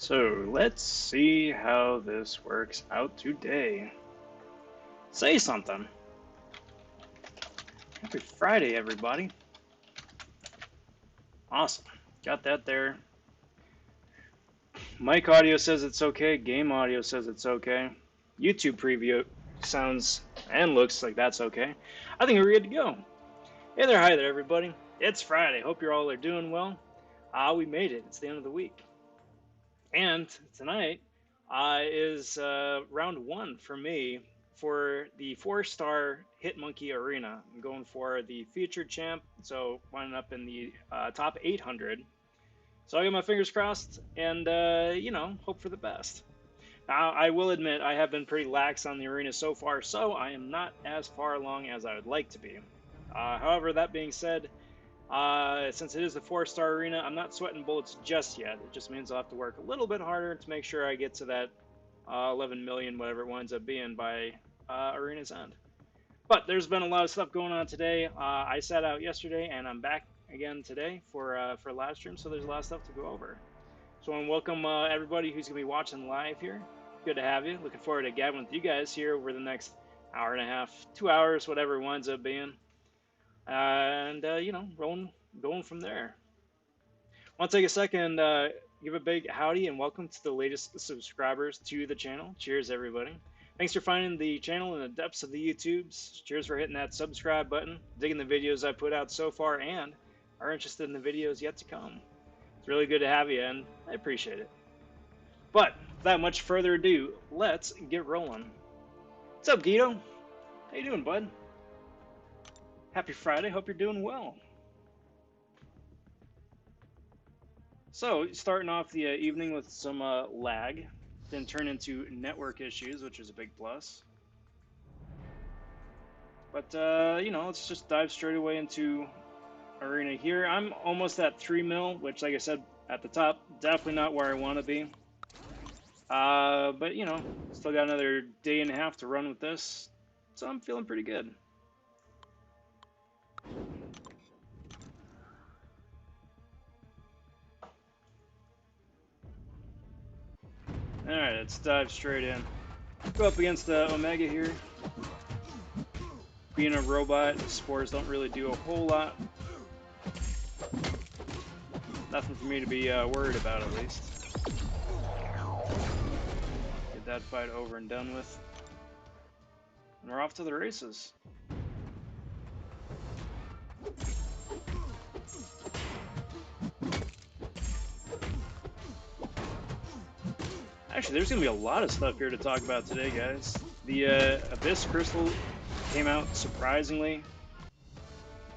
So let's see how this works out today. Say something. Happy Friday, everybody. Awesome. Got that there. Mic audio says it's okay. Game audio says it's okay. YouTube preview sounds and looks like that's okay. I think we're good to go. Hey there, hi there, everybody. It's Friday. Hope you're all are doing well. We made it. It's the end of the week. And tonight is round one for me for the 4-star Hitmonkey Arena. I'm going for the featured champ, so winding up in the top 800. So I got my fingers crossed and, hope for the best. Now, I will admit I have been pretty lax on the arena so far, so I am not as far along as I would like to be. However, that being said, since it is the 4-star arena, I'm not sweating bullets just yet. It just means I'll have to work a little bit harder to make sure I get to that 11 million, whatever it winds up being, by arena's end. But there's been a lot of stuff going on today. I sat out yesterday, and I'm back again today for live stream, so there's a lot of stuff to go over. So I want to welcome everybody who's going to be watching live here. Good to have you. Looking forward to gabbing with you guys here over the next hour and a half, 2 hours, whatever it winds up being. And, going from there. I want to take a second, give a big howdy and welcome to the latest subscribers to the channel. Cheers, everybody. Thanks for finding the channel in the depths of the YouTubes. Cheers for hitting that subscribe button, digging the videos I put out so far, and are interested in the videos yet to come. It's really good to have you, and I appreciate it. But without much further ado, let's get rolling. What's up, Guido? How you doing, bud? Happy Friday. Hope you're doing well. So, starting off the evening with some lag, then turn into network issues, which is a big plus. But, let's just dive straight away into arena here. I'm almost at 3 mil, which, like I said at the top, definitely not where I want to be. But, still got another day and a half to run with this, so I'm feeling pretty good. Alright, let's dive straight in. Go up against Omega here. Being a robot, spores don't really do a whole lot. Nothing for me to be worried about, at least. Get that fight over and done with. And we're off to the races. Actually, there's going to be a lot of stuff here to talk about today, guys. The Abyss Crystal came out surprisingly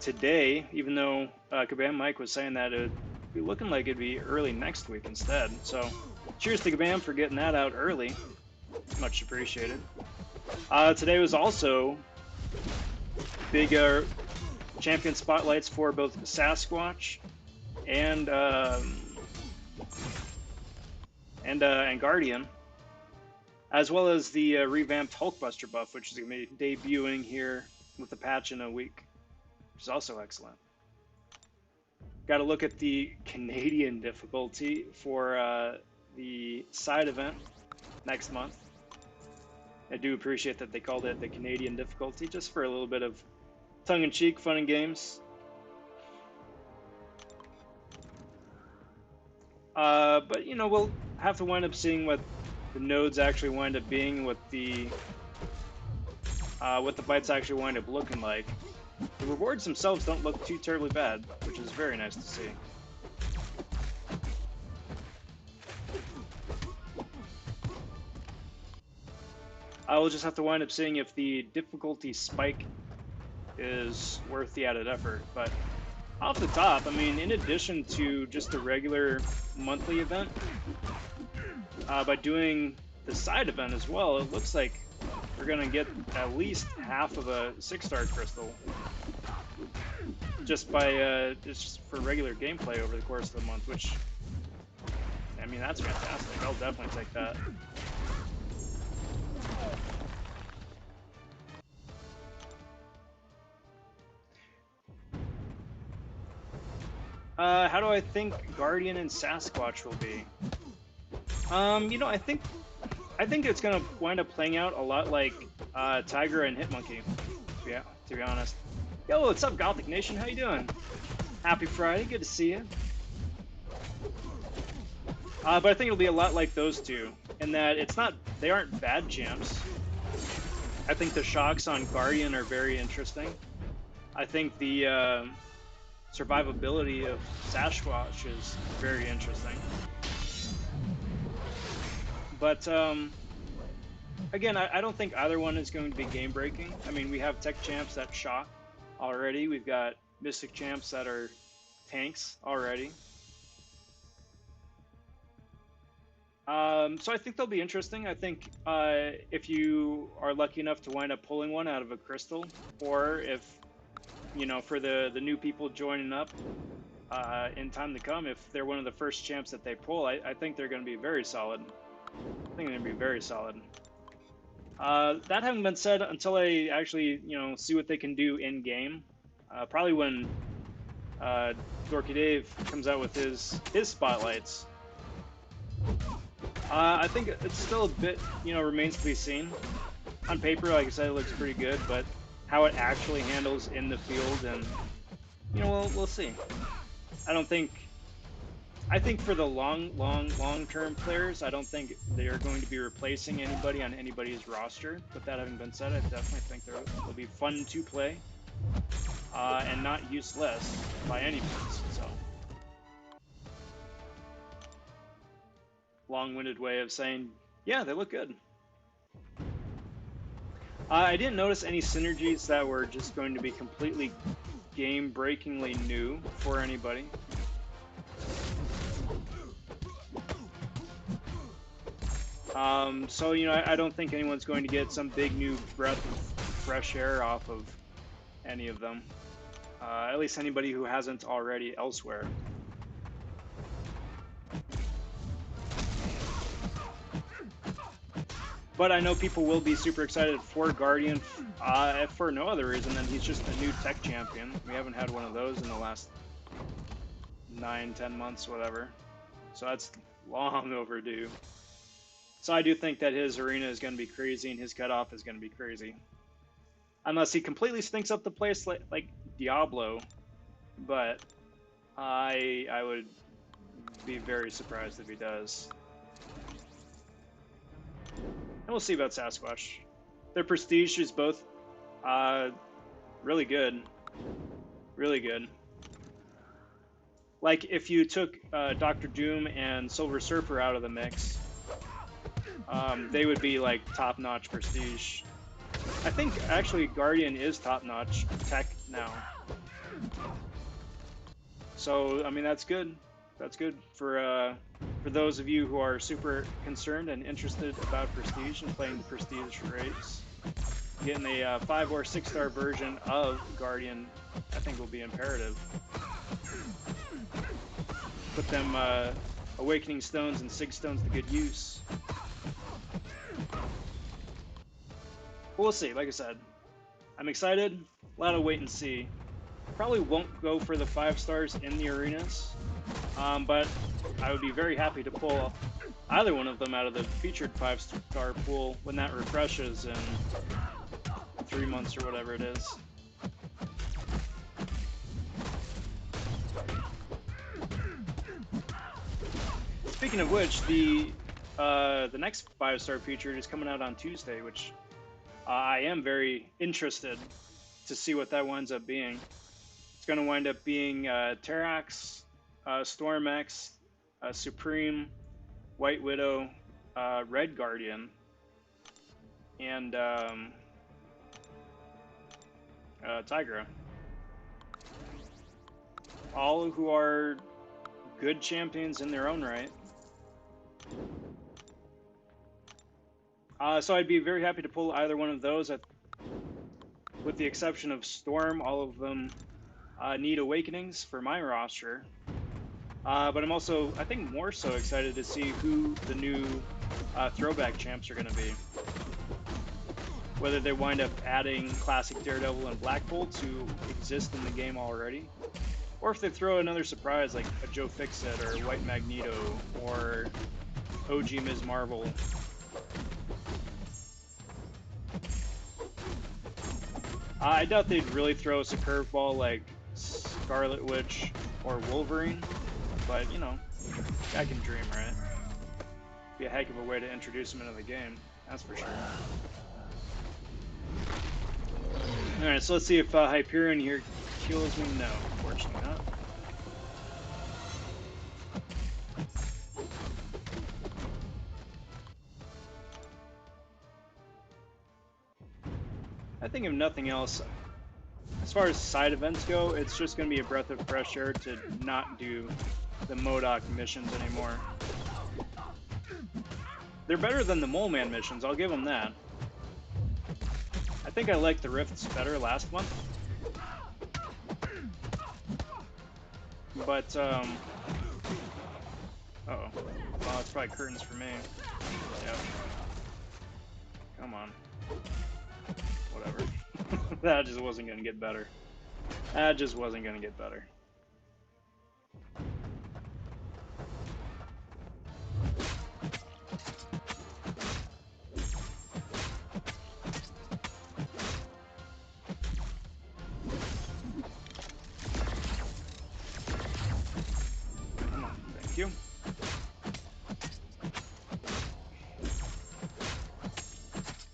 today, even though Kabam Mike was saying that it would be looking like it'd be early next week instead. So, cheers to Kabam for getting that out early. Much appreciated. Today was also big champion spotlights for both Sasquatch and Guardian, as well as the revamped Hulkbuster buff, which is going to be debuting here with the patch in a week, which is also excellent. Got to look at the Canadian difficulty for the side event next month. I do appreciate that they called it the Canadian difficulty, just for a little bit of tongue-in-cheek, fun and games. But, we'll have to wind up seeing what the nodes actually wind up being, what the fights actually wind up looking like. The rewards themselves don't look too terribly bad, which is very nice to see. I will just have to wind up seeing if the difficulty spike is worth the added effort. But off the top, I mean, in addition to just the regular monthly event, by doing the side event as well, it looks like we're going to get at least half of a 6-star crystal just by just for regular gameplay over the course of the month, which, I mean, that's fantastic. I'll definitely take that. How do I think Guardian and Sasquatch will be? You know, I think it's gonna wind up playing out a lot like Tiger and Hitmonkey. Yeah, to be honest. Yo, what's up, Gothic Nation? How you doing? Happy Friday. Good to see you. But I think it'll be a lot like those two, in that they aren't bad champs. I think the shocks on Guardian are very interesting. I think the survivability of Sasquatch is very interesting. But again, I don't think either one is going to be game breaking. I mean, we have tech champs that shock already. We've got mystic champs that are tanks already. So I think they'll be interesting. I think if you are lucky enough to wind up pulling one out of a crystal, or if, you know, for the new people joining up in time to come, if they're one of the first champs that they pull, I think they're going to be very solid. I think they're going to be very solid. That having been said, until I actually, you know, see what they can do in game, probably when Dorky Dave comes out with his spotlights, I think it's still a bit, you know, remains to be seen. On paper, like I said, it looks pretty good, but how it actually handles in the field, and, you know, we'll see. I think for the long-term players, I don't think they're going to be replacing anybody on anybody's roster. But that having been said, I definitely think they'll be fun to play and not useless by any means. So, long-winded way of saying, yeah, they look good. I didn't notice any synergies that were just going to be completely game-breakingly new for anybody. So, you know, I don't think anyone's going to get some big new breath of fresh air off of any of them. At least anybody who hasn't already elsewhere. But I know people will be super excited for Guardian for no other reason than he's just a new tech champion. We haven't had one of those in the last 9-10 months, whatever. So that's long overdue. So I do think that his arena is going to be crazy and his cutoff is going to be crazy. Unless he completely stinks up the place like Diablo, but I would be very surprised if he does. And we'll see about Sasquatch. Their prestige is both really good. Really good. Like, if you took Dr. Doom and Silver Surfer out of the mix, they would be, like, top-notch prestige. I think, actually, Guardian is top-notch tech now. So, I mean, that's good. That's good for those of you who are super concerned and interested about Prestige and playing the Prestige race. Getting a 5 or 6 star version of Guardian, I think, will be imperative. Put them Awakening Stones and Sig Stones to good use. But we'll see, like I said. I'm excited, a lot of wait and see. Probably won't go for the 5 stars in the arenas, but I would be very happy to pull either one of them out of the featured 5-star pool when that refreshes in 3 months or whatever it is. Speaking of which, the next 5-star featured is coming out on Tuesday, which I am very interested to see what that winds up being. It's going to wind up being Terrax, Storm X, Supreme, White Widow, Red Guardian, and Tigra. All who are good champions in their own right. So I'd be very happy to pull either one of those, with the exception of Storm. All of them need awakenings for my roster. But I'm also, I think, more so excited to see who the new throwback champs are going to be. Whether they wind up adding Classic Daredevil and Black Bolt, who exist in the game already, or if they throw another surprise like a Joe Fixit or White Magneto or OG Ms. Marvel. I doubt they'd really throw us a curveball like Scarlet Witch or Wolverine, but you know, I can dream, right? Be a heck of a way to introduce him into the game, that's for sure. Alright, so let's see if Hyperion here kills me. No, unfortunately not. I think if nothing else, as far as side events go, it's just going to be a breath of fresh air to not do the MODOK missions anymore. They're better than the Mole Man missions, I'll give them that. I think I liked the Rifts better last month. But, uh-oh. Well, it's probably curtains for me. Yep. Come on. Whatever. That just wasn't going to get better. That just wasn't going to get better. Come on, thank you.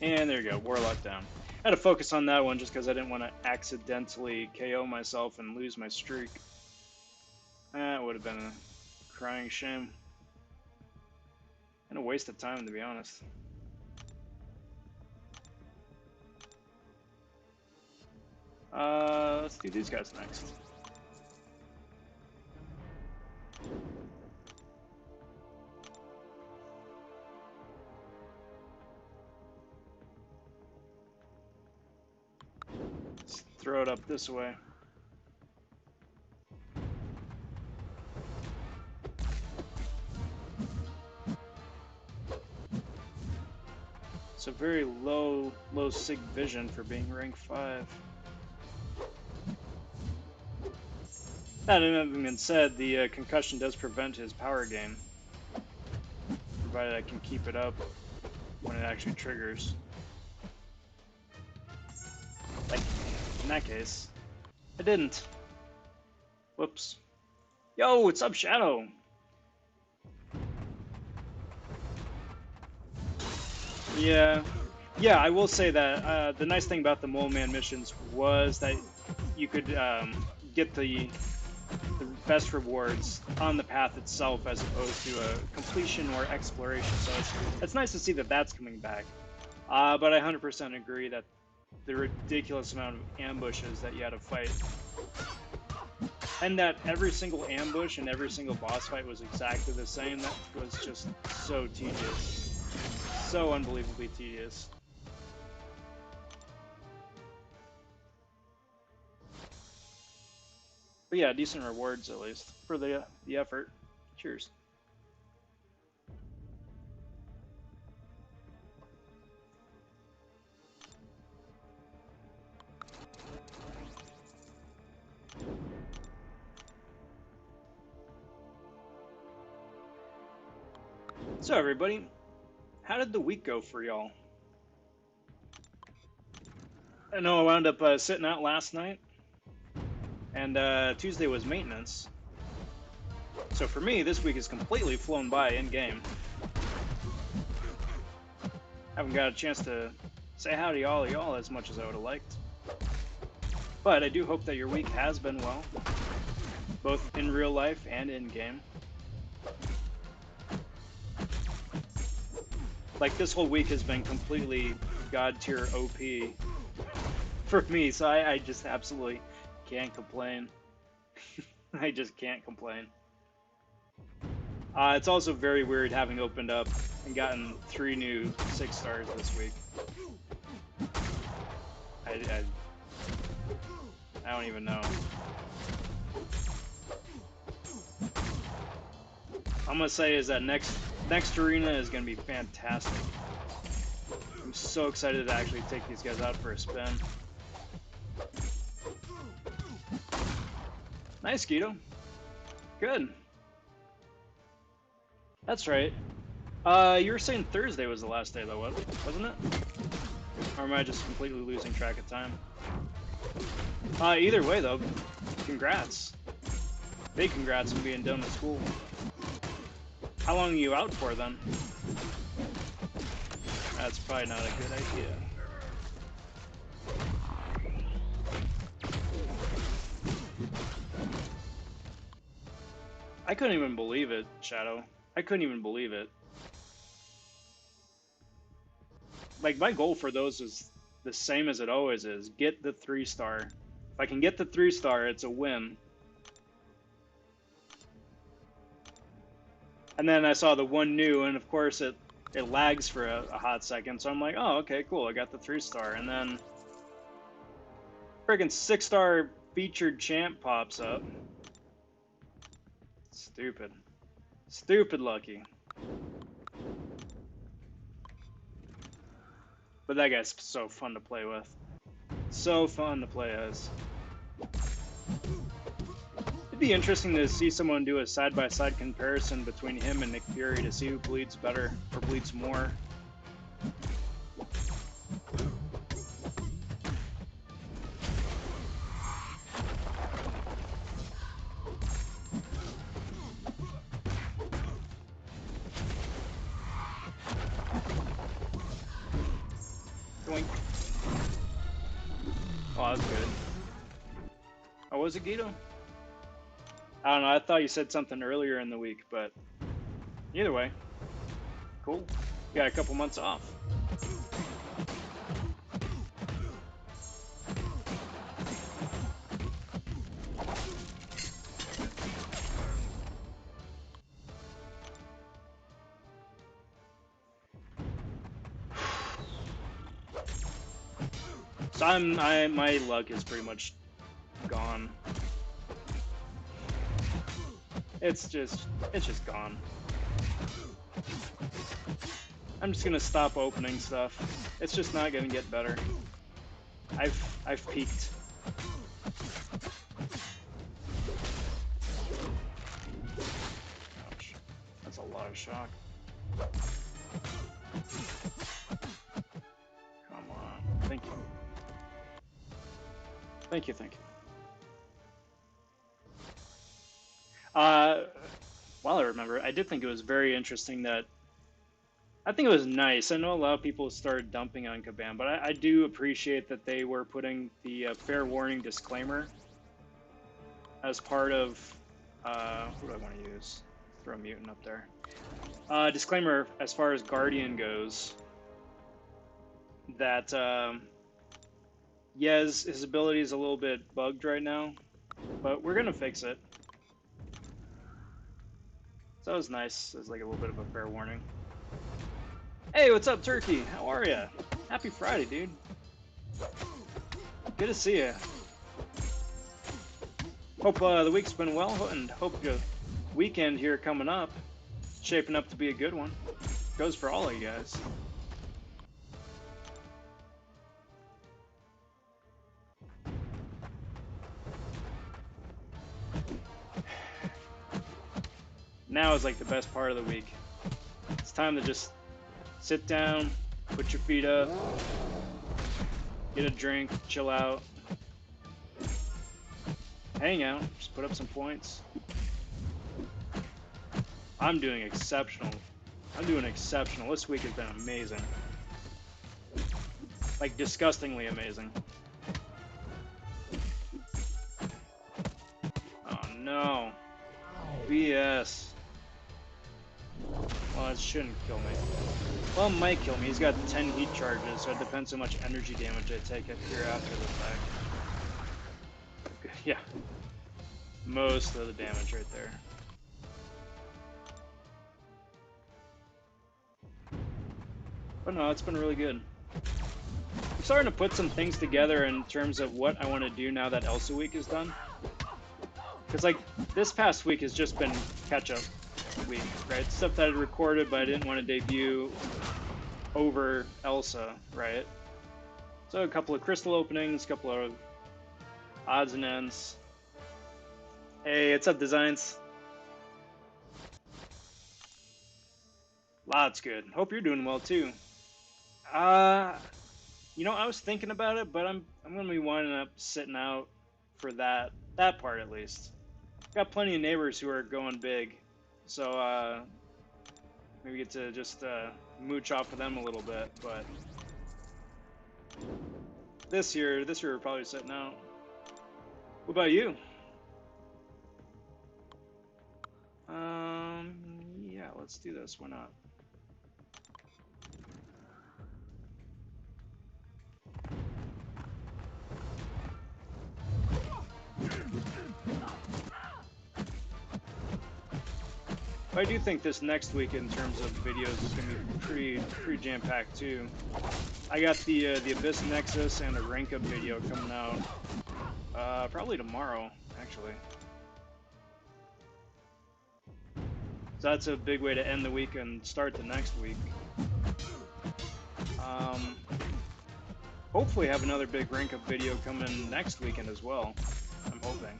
And there you go, Warlock down. I had to focus on that one just because I didn't want to accidentally KO myself and lose my streak. That would have been a crying shame. And a waste of time, to be honest. Let's do these guys next. Let's throw it up this way. It's a very low sig vision for being rank 5. That having been said, the concussion does prevent his power gain, provided I can keep it up when it actually triggers. Like, in that case, I didn't. Whoops. Yo, what's up, Shadow? Yeah, I will say that the nice thing about the Mole Man missions was that you could get the best rewards on the path itself as opposed to a completion or exploration. So it's nice to see that that's coming back. But I 100% agree that the ridiculous amount of ambushes that you had to fight, and that every single ambush and every single boss fight was exactly the same, that was just so tedious. So unbelievably tedious. But yeah, decent rewards at least for the effort. Cheers. So everybody, how did the week go for y'all? I know I wound up sitting out last night, and Tuesday was maintenance. So for me, this week has completely flown by in-game. Haven't got a chance to say howdy all y'all as much as I would have liked. But I do hope that your week has been well, both in real life and in-game. Like, this whole week has been completely god-tier OP for me, so I just absolutely can't complain. I just can't complain. It's also very weird having opened up and gotten 3 new 6 stars this week. I don't even know. I'm gonna say is that next arena is gonna be fantastic. I'm so excited to actually take these guys out for a spin. Nice, Guido. Good. That's right. You were saying Thursday was the last day, though, wasn't it? Or am I just completely losing track of time? Either way, though, congrats. Big congrats on being done with school. How long are you out for, then? That's probably not a good idea. I couldn't even believe it, Shadow. I couldn't even believe it. Like, my goal for those is the same as it always is. Get the 3-star. If I can get the 3-star, it's a win. And then I saw the one new, and of course it lags for a hot second. So I'm like, oh, okay, cool. I got the 3-star. And then friggin' 6-star featured champ pops up. Stupid. Stupid lucky. But that guy's so fun to play with. So fun to play as. It'd be interesting to see someone do a side-by-side comparison between him and Nick Fury to see who bleeds better or bleeds more. Doink. Oh, that's good. Oh, was it Guido? I don't know, I thought you said something earlier in the week, but either way, cool. You got a couple months off. So my luck is pretty much gone. It's just gone. I'm just gonna stop opening stuff. It's just not gonna get better. I've peaked. Ouch. That's a lot of shock. Come on. Thank you. Thank you, thank you. While I remember, I did think it was very interesting that I think it was nice. I know a lot of people started dumping on Kabam, but I do appreciate that they were putting the fair warning disclaimer as part of. What do I want to use? Throw a mutant up there. Disclaimer as far as Guardian goes. That yes, his ability is a little bit bugged right now, but we're gonna fix it. So that was nice. It's like a little bit of a fair warning. Hey, what's up, Turkey? How are ya? Happy Friday, dude. Good to see ya. Hope the week's been well, and hope the weekend here coming up, shaping up to be a good one. Goes for all of you guys. Now is like the best part of the week. It's time to just sit down, put your feet up, get a drink, chill out, hang out, just put up some points. I'm doing exceptional. I'm doing exceptional. This week has been amazing. Like, disgustingly amazing. Oh no. BS. Well, that shouldn't kill me. Well, it might kill me. He's got 10 heat charges, so it depends how much energy damage I take here after the fact. Yeah. Most of the damage right there. But no, it's been really good. I'm starting to put some things together in terms of what I want to do now that Elsa week is done. Because, like, this past week has just been catch-up week, right? Stuff that I recorded, but I didn't want to debut over Elsa, right? So a couple of crystal openings, a couple of odds and ends. Hey, what's up, Designs? Lots good. Hope you're doing well too. Uh, I was thinking about it, but I'm gonna be winding up sitting out for that part at least. Got plenty of neighbors who are going big, so maybe get to just mooch off of them a little bit. But this year we're probably sitting out. What about you? Yeah, let's do this. Why not? But I do think this next week, in terms of videos, is gonna be pretty jam-packed too. I got the Abyss Nexus and a rank up video coming out probably tomorrow, actually. So that's a big way to end the week and start the next week. Um, Hopefully have another big rank up video coming next weekend as well. I'm hoping.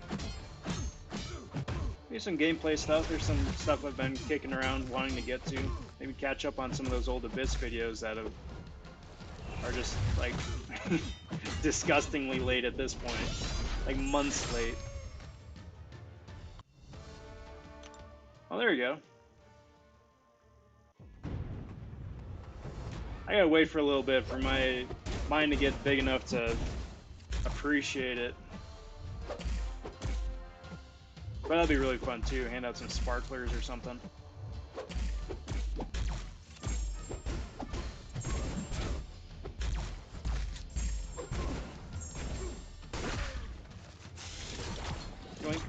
Maybe some gameplay stuff. There's some stuff I've been kicking around wanting to get to. Maybe catch up on some of those old Abyss videos that are just like disgustingly late at this point. Like months late. Oh, there you go. I gotta wait for a little bit for my mind to get big enough to appreciate it. But that'll be really fun too. Hand out some sparklers or something. Yoink.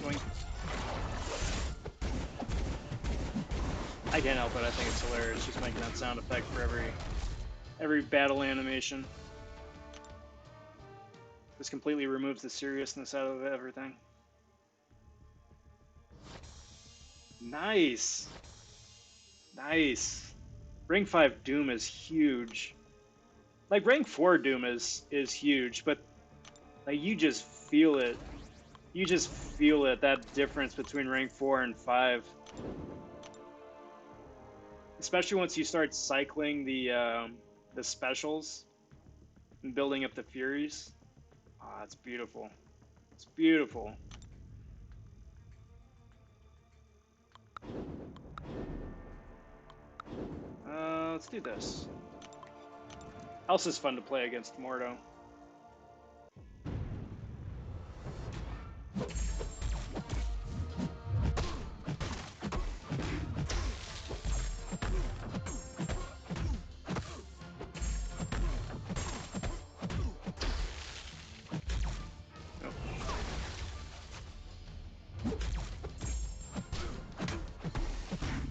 Yoink. I can't help it. I think it's hilarious just making that sound effect for every battle animation. This completely removes the seriousness out of everything. Nice. Nice. Rank 5 Doom is huge. Like rank 4 Doom is huge, but like you just feel it. You just feel it, that difference between rank 4 and 5. Especially once you start cycling the specials and building up the Furies. Ah, it's beautiful. It's beautiful. Let's do this. Else is fun to play against Mordo.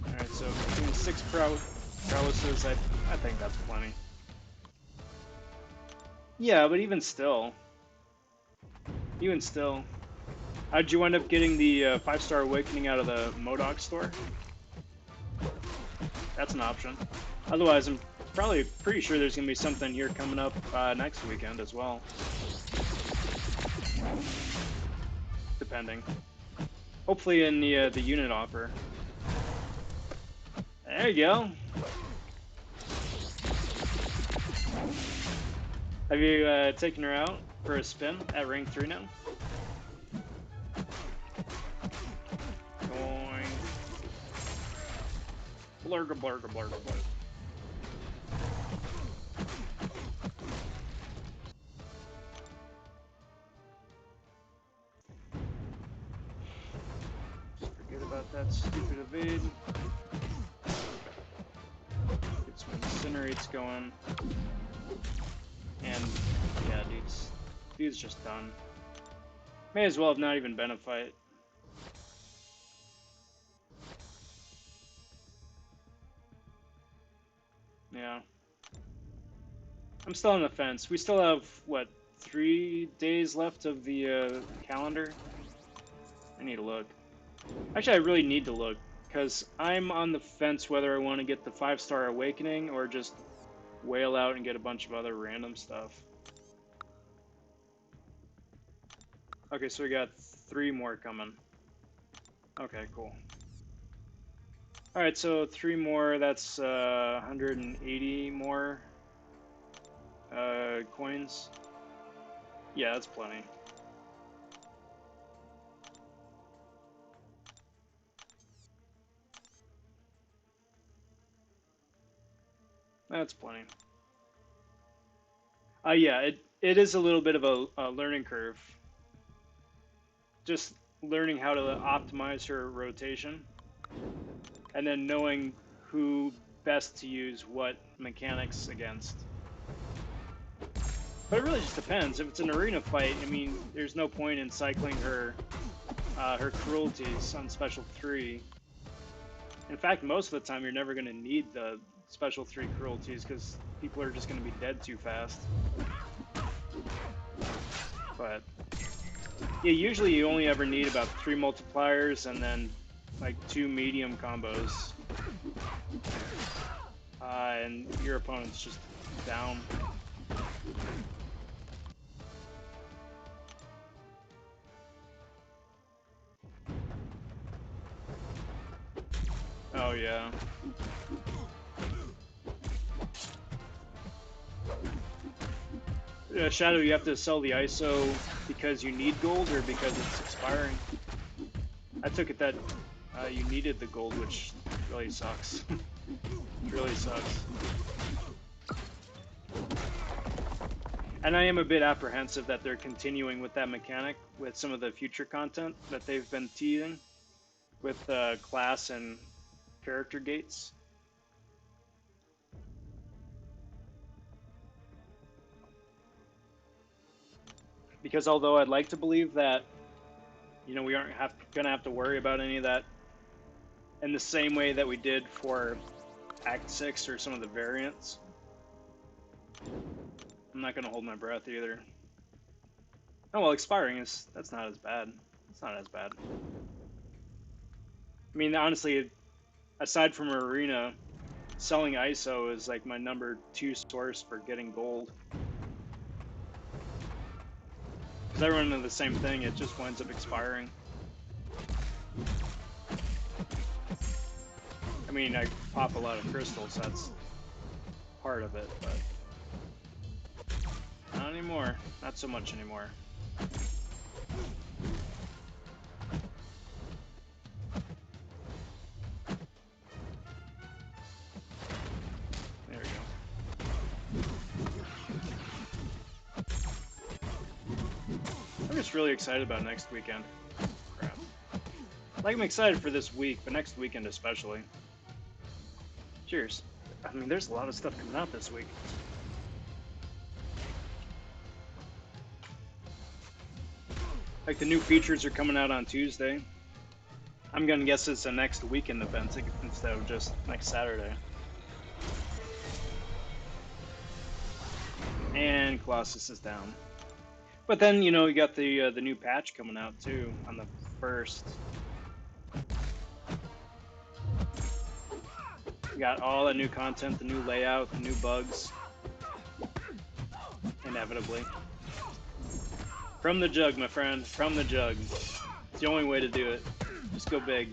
Alright, so between 6 prowesses, I think that's plenty. Yeah, but even still. How'd you end up getting the 5-star awakening out of the MODOK store? That's an option. Otherwise, I'm probably pretty sure there's going to be something here coming up next weekend as well. Depending. Hopefully in the unit offer. There you go. Have you taken her out for a spin at rank 3 now? Going. Blurga blurga blurga blurga. Forget about that stupid evade. Get some incinerates going. And yeah, dude's just done. May as well have not even been a fight. Yeah. I'm still on the fence. We still have, what, 3 days left of the calendar? I need to look. Actually, I really need to look, because I'm on the fence whether I want to get the 5-star awakening or just whale out and get a bunch of other random stuff. Okay, so we got 3 more coming. Okay, cool. All right, so 3 more. That's 180 more coins. Yeah, that's plenty. That's plenty. Yeah, it is a little bit of a learning curve. Just learning how to optimize her rotation, and then knowing who best to use what mechanics against. But it really just depends. If it's an arena fight, I mean, there's no point in cycling her cruelties on special 3. In fact, most of the time, you're never going to need the special 3 cruelties because people are just going to be dead too fast. But yeah, usually you only ever need about 3 multipliers and then like 2 medium combos. And your opponent's just down. Oh yeah. Shadow, you have to sell the ISO because you need gold or because it's expiring? I took it that you needed the gold, which really sucks. It really sucks. And I am a bit apprehensive that they're continuing with that mechanic with some of the future content that they've been teasing with class and character gates. Because although I'd like to believe that, you know, we aren't gonna have to worry about any of that in the same way that we did for Act 6 or some of the variants, I'm not gonna hold my breath either. Oh well, expiring that's not as bad. It's not as bad. I mean, honestly, aside from Arena, selling ISO is like my number 2 source for getting gold. Because I run into the same thing, it just winds up expiring. I mean, I pop a lot of crystals, that's part of it, but not anymore. Not so much anymore. There we go. I'm just really excited about next weekend. Crap. Like, I'm excited for this week, but next weekend especially. Cheers. I mean, there's a lot of stuff coming out this week. Like, the new features are coming out on Tuesday. I'm gonna guess it's a next weekend event instead of just next Saturday. And Colossus is down. But then, you know, you got the new patch coming out too on the 1st. You got all the new content, the new layout, the new bugs. Inevitably. From the jug, my friend. From the jug. It's the only way to do it. Just go big.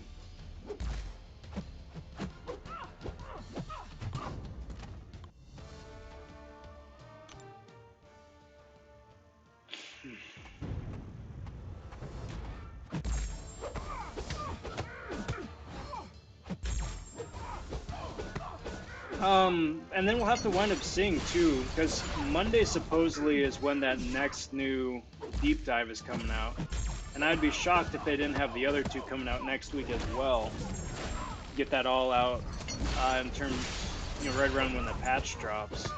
And then we'll have to wind up seeing too, because Monday supposedly is when that next new deep dive is coming out. And I'd be shocked if they didn't have the other 2 coming out next week as well. Get that all out in terms, you know, right around when the patch drops.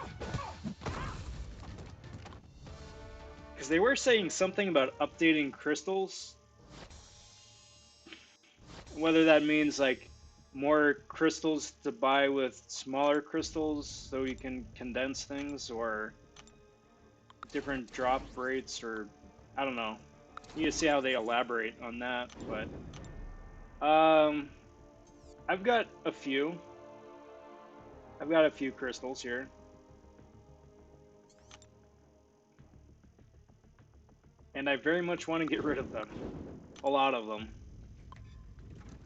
Because they were saying something about updating crystals. Whether that means like more crystals to buy with smaller crystals so you can condense things, or different drop rates, or I don't know. You need to see how they elaborate on that, but I've got a few. I've got a few crystals here. And I very much want to get rid of them. A lot of them.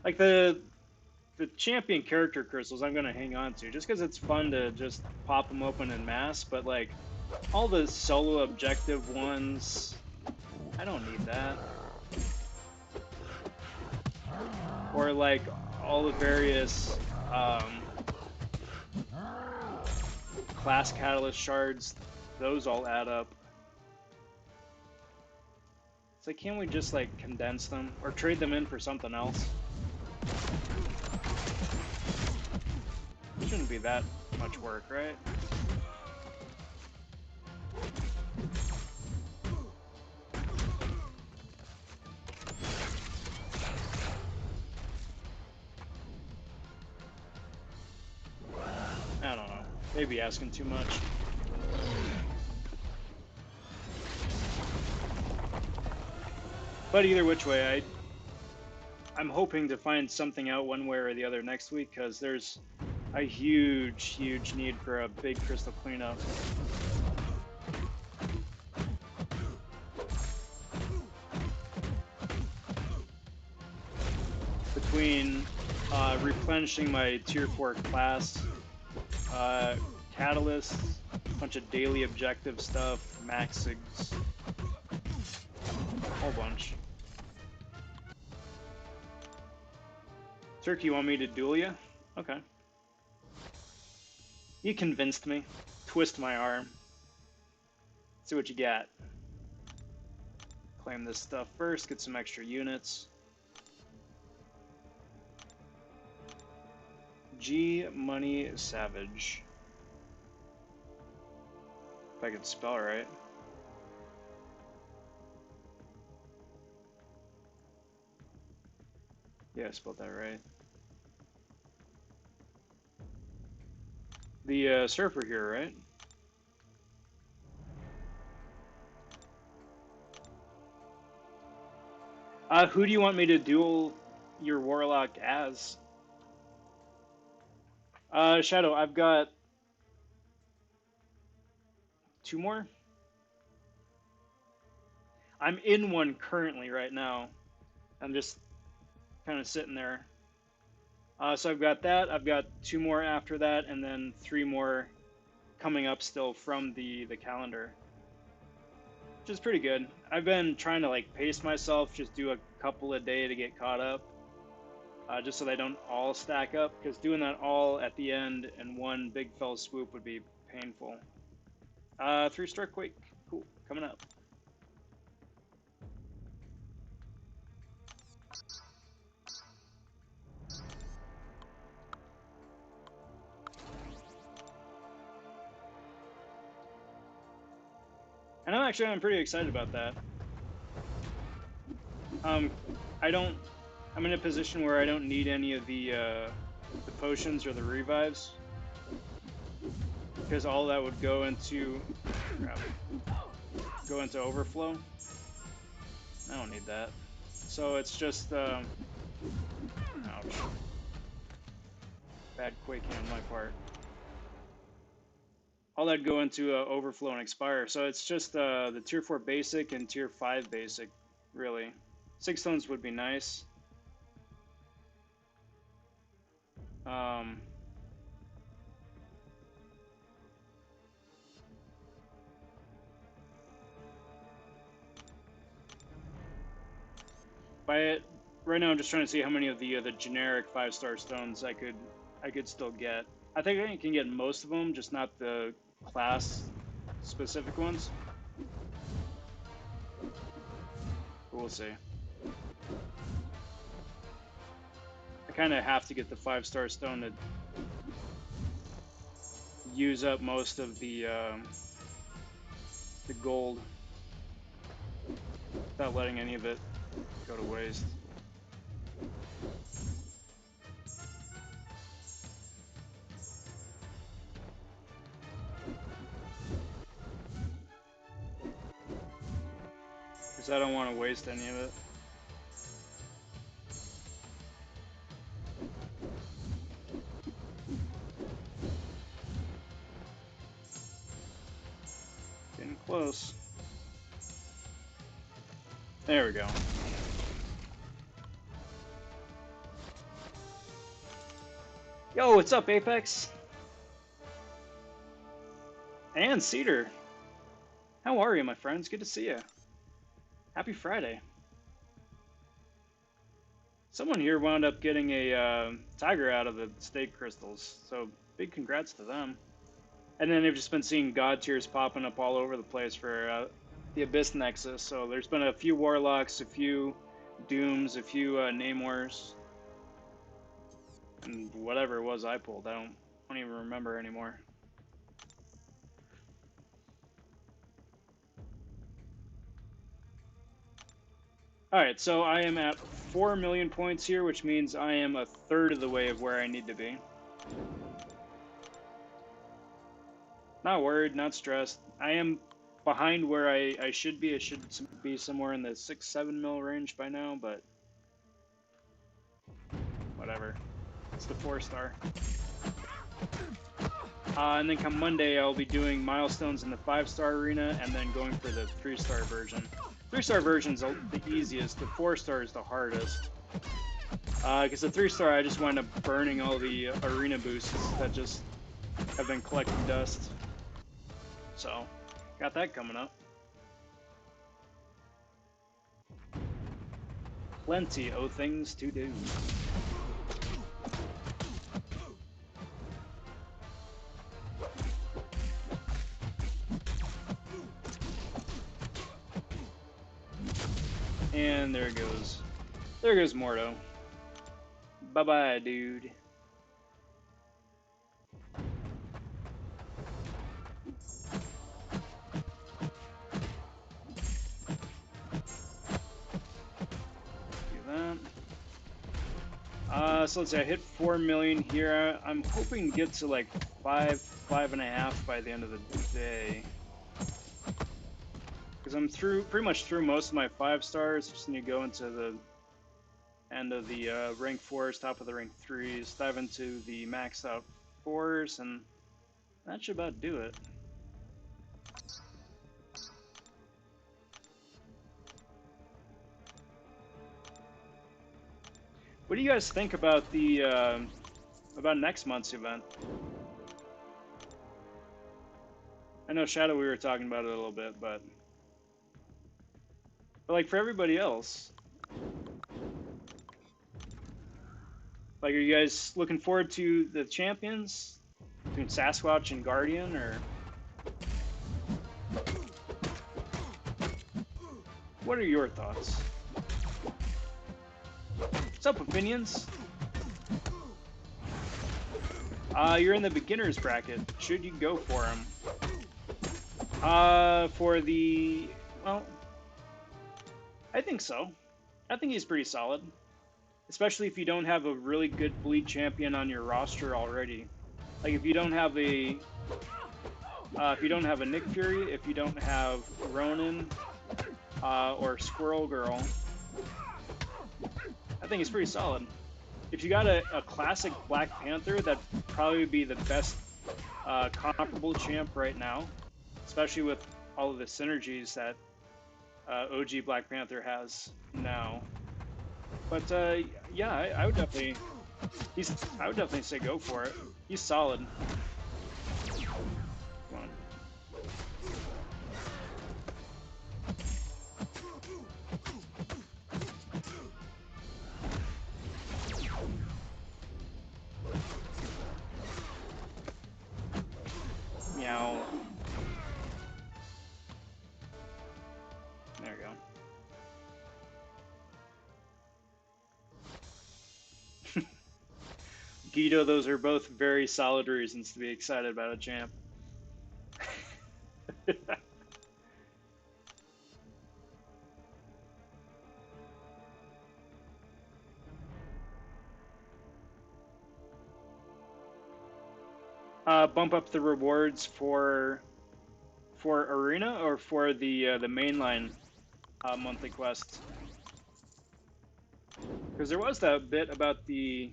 Like the champion character crystals I'm gonna hang on to just because it's fun to just pop them open in mass, but like all the solo objective ones, I don't need that. Or like all the various class catalyst shards, those all add up. It's like, can't we just like condense them or trade them in for something else? Shouldn't be that much work, right? I don't know. Maybe asking too much. But either which way, I'm hoping to find something out one way or the other next week because there's a huge need for a big crystal cleanup. Between replenishing my tier 4 class, catalysts, a bunch of daily objective stuff, maxigs, a whole bunch. Turkey, you want me to duel you? Okay. You convinced me. Twist my arm. See what you got. Claim this stuff first, get some extra units. G Money Savage. If I could spell right. Yeah, I spelled that right. The surfer here, right? Who do you want me to duel your warlock as? Shadow, I've got 2 more. I'm in one currently right now. I'm just kind of sitting there. So I've got that. I've got 2 more after that, and then 3 more coming up still from the calendar, which is pretty good. I've been trying to like pace myself, just do a couple a day to get caught up, just so they don't all stack up. Because doing that all at the end in one big fell swoop would be painful. 3-star quake, cool, coming up. And I'm pretty excited about that. I don't. I'm in a position where I don't need any of the potions or the revives, because all that would go into overflow. I don't need that. So it's just ouch. Bad quake on my part. All that go into overflow and expire. So it's just the tier 4 basic and tier 5 basic, really. 6 stones would be nice. Right now I'm just trying to see how many of the generic 5-star stones I could still get. I think I can get most of them, just not the class specific ones. But we'll see. I kind of have to get the 5-star stone to use up most of the gold without letting any of it go to waste. Because I don't want to waste any of it. Getting close. There we go. Yo, what's up, Apex? And Cedar. How are you, my friends? Good to see you. Happy Friday. Someone here wound up getting a tiger out of the stake crystals, so big congrats to them. And then they've just been seeing god tiers popping up all over the place for the Abyss Nexus. So there's been a few Warlocks, a few Dooms, a few Namors, and whatever it was I pulled. I don't even remember anymore. Alright, so I am at 4 million points here, which means I am a third of the way of where I need to be. Not worried, not stressed. I am behind where I should be. I should be somewhere in the 6-7 mil range by now, but whatever. It's the 4-star. And then come Monday, I'll be doing milestones in the 5-star arena, and then going for the 3-star version. 3-star version's the easiest. The 4-star is the hardest. Because the 3-star, I just wind up burning all the arena boosts that just have been collecting dust. So, got that coming up. Plenty of things to do. And there it goes. There goes Mordo. Bye-bye, dude. Do that. So let's see, I hit 4 million here. I'm hoping to get to like 5.5 by the end of the day. Because I'm pretty much through most of my 5-stars. Just need to go into the end of the rank 4s, top of the rank 3s, dive into the maxed out 4s, and that should about do it. What do you guys think about the about next month's event? I know Shadow, we were talking about it a little bit, but like for everybody else, like, are you guys looking forward to the champions between Sasquatch and Guardian, or what are your thoughts? What's up, opinions? You're in the beginners bracket. Should you go for him? For the, well, I think so. I think he's pretty solid, especially if you don't have a really good bleed champion on your roster already. Like if you don't have a Nick Fury, if you don't have Ronin or Squirrel Girl, I think he's pretty solid. If you got a classic Black Panther, that'd probably be the best comparable champ right now, especially with all of the synergies that OG Black Panther has now. But yeah, I would definitely say go for it. He's solid. Come on. Meow. There we go. Guido, those are both very solid reasons to be excited about a champ. Bump up the rewards for arena or for the mainline monthly quest, because there was that bit about the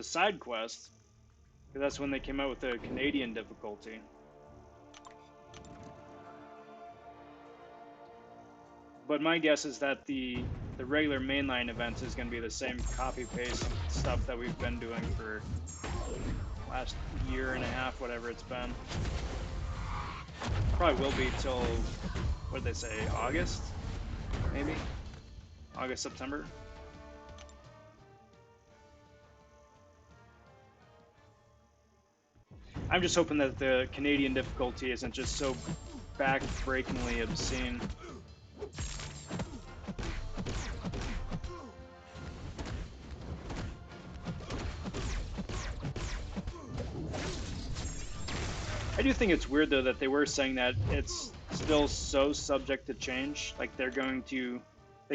side quest, because that's when they came out with the Canadian difficulty. But my guess is that the regular mainline event is going to be the same copy paste stuff that we've been doing for last year and a half, whatever it's been. Probably will be till, what did they say, August? Maybe? August, September? I'm just hoping that the Canadian difficulty isn't just so back-breakingly obscene. I do think it's weird though that they were saying that it's still so subject to change. Like they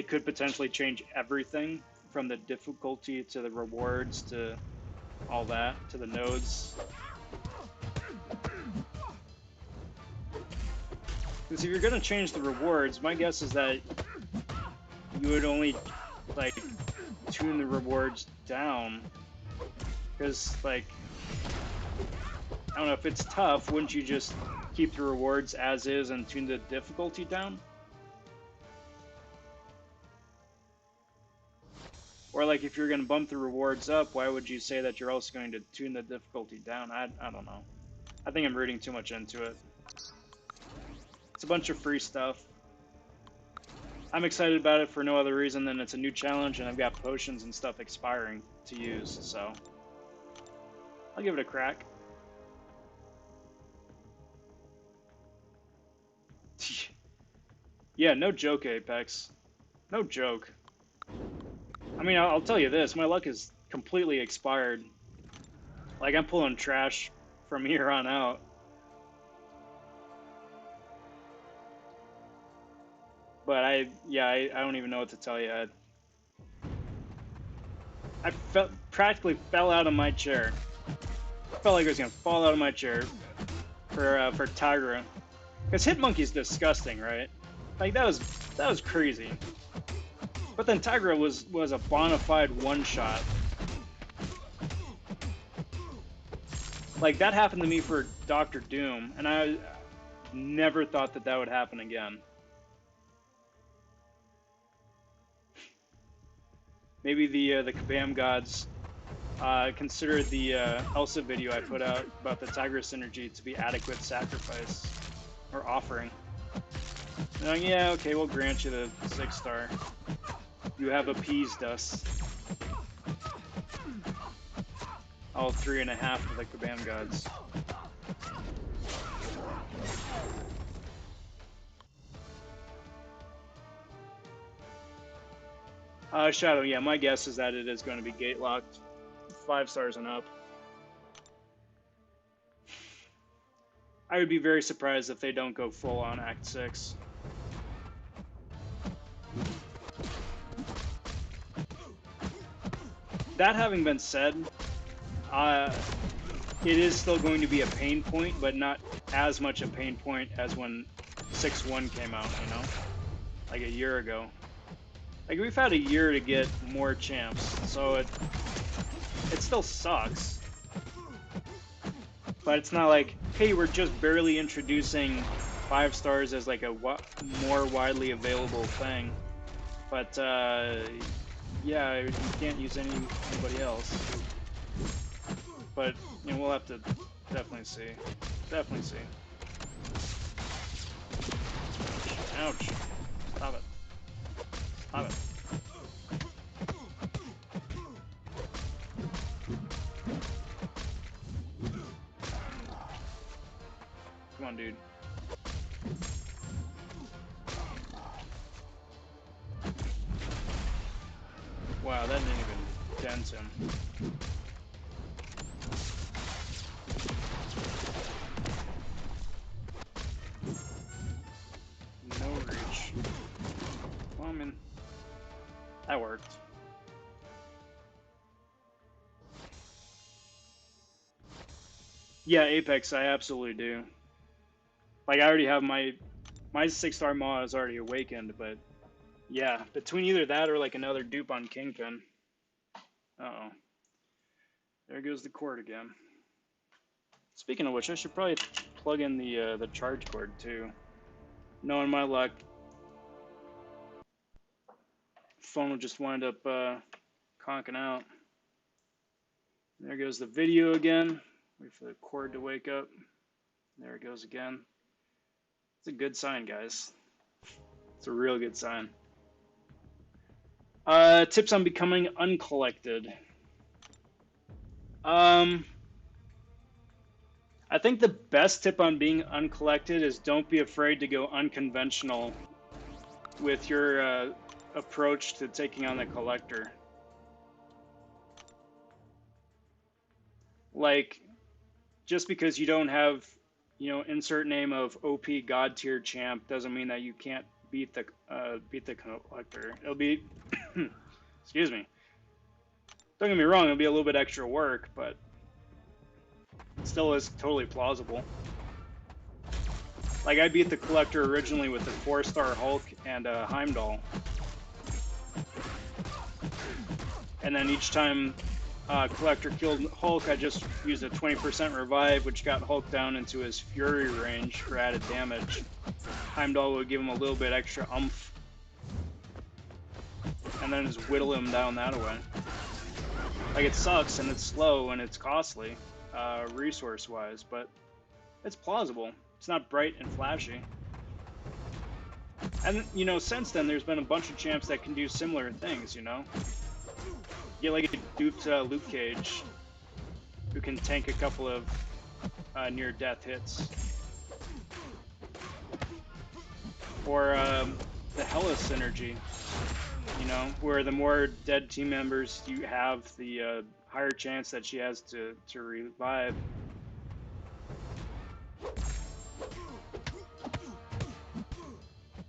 could potentially change everything from the difficulty to the rewards to all that to the nodes. Because if you're gonna change the rewards, my guess is that you would only like tune the rewards down. Because like I don't know, if it's tough, wouldn't you just keep the rewards as is and tune the difficulty down? Or like if you're going to bump the rewards up, why would you say that you're also going to tune the difficulty down? I don't know. I think I'm reading too much into it. It's a bunch of free stuff. I'm excited about it for no other reason than it's a new challenge and I've got potions and stuff expiring to use, so I'll give it a crack. Yeah, no joke, Apex. No joke. I mean, I'll tell you this, my luck is completely expired. Like, I'm pulling trash from here on out. But I don't even know what to tell you. I practically fell out of my chair. Felt like I was gonna fall out of my chair for Tigra. Because Hitmonkey's disgusting, right? Like that was crazy. But then Tigra was a bona fide one-shot. Like that happened to me for Dr. Doom, and I never thought that would happen again. Maybe the Kabam gods consider the Elsa video I put out about the Tigra synergy to be adequate sacrifice or offering. And like, yeah, okay, we'll grant you the 6-star. You have appeased us. All 3.5 of the Kabam gods. Shadow, yeah, my guess is that it is going to be gate locked. 5 stars and up. I would be very surprised if they don't go full on Act 6. That having been said, it is still going to be a pain point, but not as much a pain point as when 6-1 came out, you know? Like a year ago. Like, we've had a year to get more champs, so it still sucks. But it's not like, hey, we're just barely introducing 5 stars as like a more widely available thing. But, yeah, you can't use anybody else. But, you know, we'll have to definitely see. Definitely see. Ouch. Stop it. Stop it. Come on, dude. Wow, that didn't even dent him. No reach. Well, I mean, that worked. Yeah, Apex, I absolutely do. Like, I already have my 6-star Maw is already awakened, but yeah, between either that or like another dupe on Kingpin. Uh-oh. There goes the cord again. Speaking of which, I should probably plug in the charge cord too. Knowing my luck, phone will just wind up conking out. There goes the video again. Wait for the cord to wake up. There it goes again. It's a good sign, guys. It's a real good sign. Tips on becoming uncollected. I think the best tip on being uncollected is don't be afraid to go unconventional with your approach to taking on the collector. Like, just because you don't have, insert name of OP God tier champ doesn't mean that you can't beat the collector. It'll be, excuse me. Don't get me wrong, it'll be a little bit extra work, but it still is totally plausible. Like, I beat the collector originally with the 4-star Hulk and Heimdall. And then each time collector killed Hulk, I just used a 20% revive, which got Hulk down into his fury range for added damage. Heimdall would give him a little bit extra oomph. And then just whittle him down that way. Like, it sucks, and it's slow, and it's costly, resource-wise, but it's plausible. It's not bright and flashy. And, since then, there's been a bunch of champs that can do similar things, You get, like, a duped Luke Cage, who can tank a couple of near-death hits. Or the Hella synergy, where the more dead team members you have, the higher chance that she has to revive.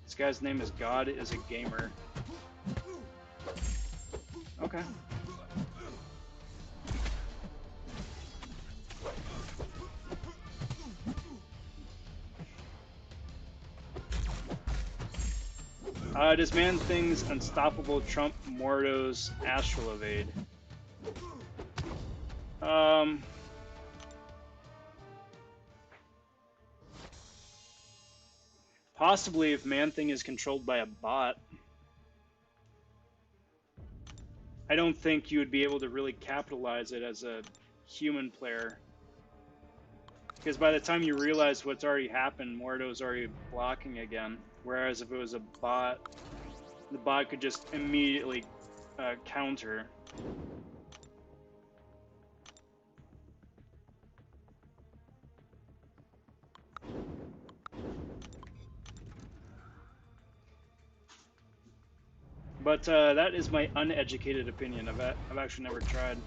This guy's name is God is a Gamer. Okay. Does Man-Thing's Unstoppable trump Mordo's Astral Evade? Possibly if Man-Thing is controlled by a bot. I don't think you would be able to really capitalize it as a human player. Because by the time you realize what's already happened, Mordo's already blocking again. Whereas if it was a bot, the bot could just immediately counter. But that is my uneducated opinion of it. I've actually never tried.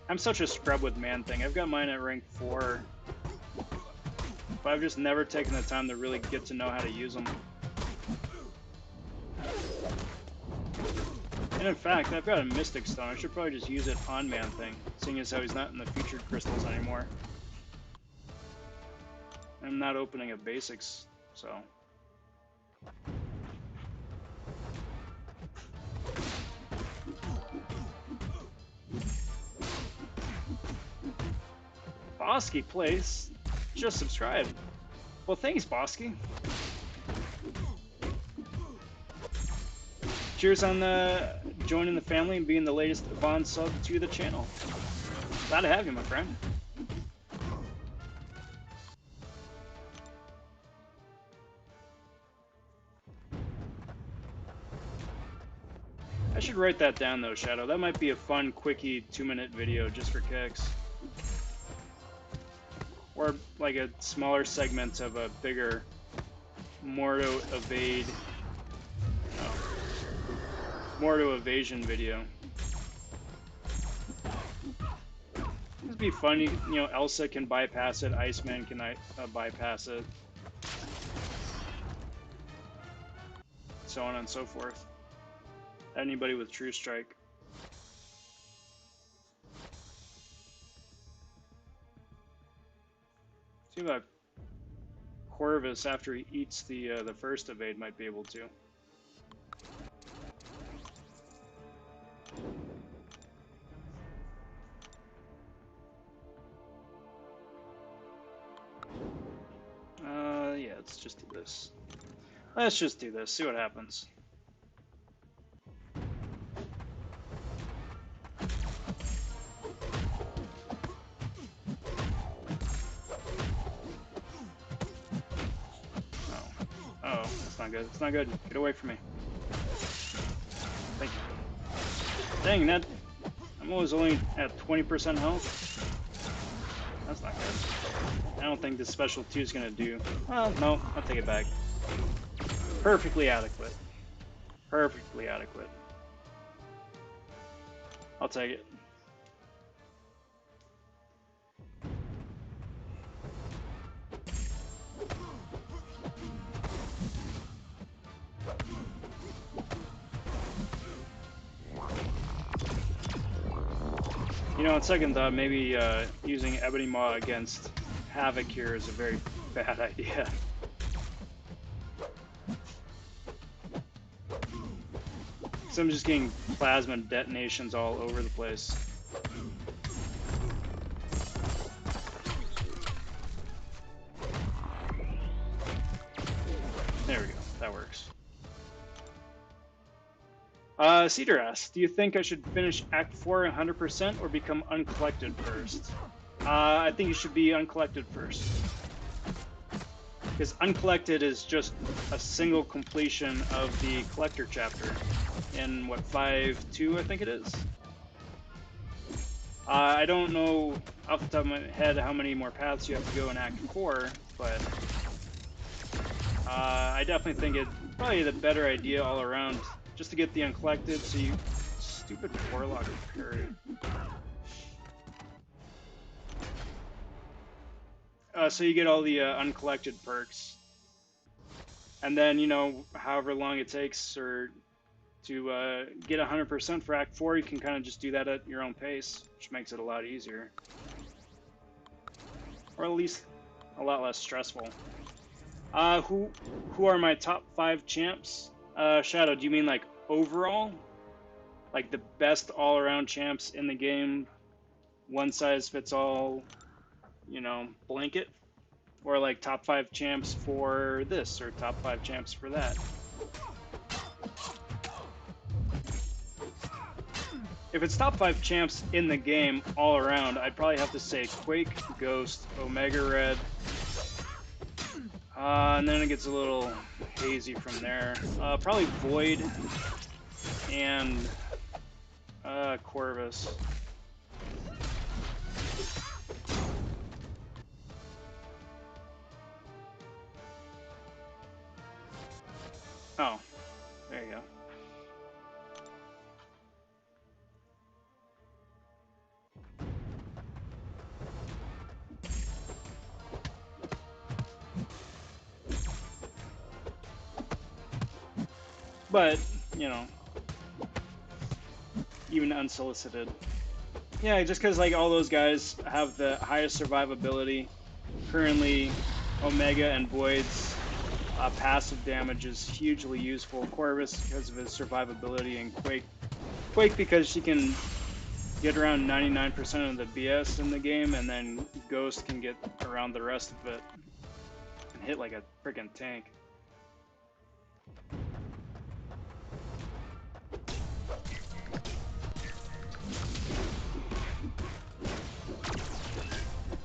I'm such a scrub with Man-Thing. I've got mine at rank 4. But I've just never taken the time to really get to know how to use them. And in fact, I've got a Mystic Stone. I should probably just use it on Man-Thing, seeing as how he's not in the featured crystals anymore. I'm not opening a basics, so... Bosky Place? Just subscribed. Well, thanks, Bosky. Cheers on joining the family and being the latest Von sub to the channel. Glad to have you, my friend. I should write that down though, Shadow. That might be a fun, quickie 2-minute video just for kicks. Or like a smaller segment of a bigger Mordo evade, Mordo evasion video. It'd be fun. Elsa can bypass it. Iceman can bypass it. So on and so forth. Anybody with True Strike. See about Corvus after he eats the first evade might be able to. Yeah, let's just do this. Let's just do this, see what happens. not good. It's not good. Get away from me. Thank you. Dang, that... I'm always only at 20% health. That's not good. I don't think this special 2 is going to do... Well, no, I'll take it back. Perfectly adequate. Perfectly adequate. I'll take it. You know, on second thought, maybe using Ebony Maw against Havoc here is a very bad idea. So I'm just getting plasma detonations all over the place. There we go. That works. Cedar asks, do you think I should finish Act 4 100% or become uncollected first? I think you should be uncollected first. Because uncollected is just a single completion of the collector chapter in, what, 5.2 I think it is? I don't know off the top of my head how many more paths you have to go in Act 4, but I definitely think it's probably the better idea all around, just to get the uncollected, so you... Stupid Warlock parry. So you get all the uncollected perks. And then, you know, however long it takes or to get 100% for Act 4, you can kind of just do that at your own pace, which makes it a lot easier. Or at least a lot less stressful. Who are my top 5 champs? Shadow, do you mean like overall? Like the best all-around champs in the game, one size fits all, you know, blanket? Or like top 5 champs for this, or top 5 champs for that? If it's top 5 champs in the game all around, I'd probably have to say Quake, Ghost, Omega Red, and then it gets a little hazy from there. Probably Void and Corvus. Oh, there you go. But, you know, even unsolicited. Yeah, just because like all those guys have the highest survivability. Currently, Omega and Void's passive damage is hugely useful. Corvus because of his survivability, and Quake because she can get around 99% of the BS in the game, and then Ghost can get around the rest of it and hit like a freaking tank.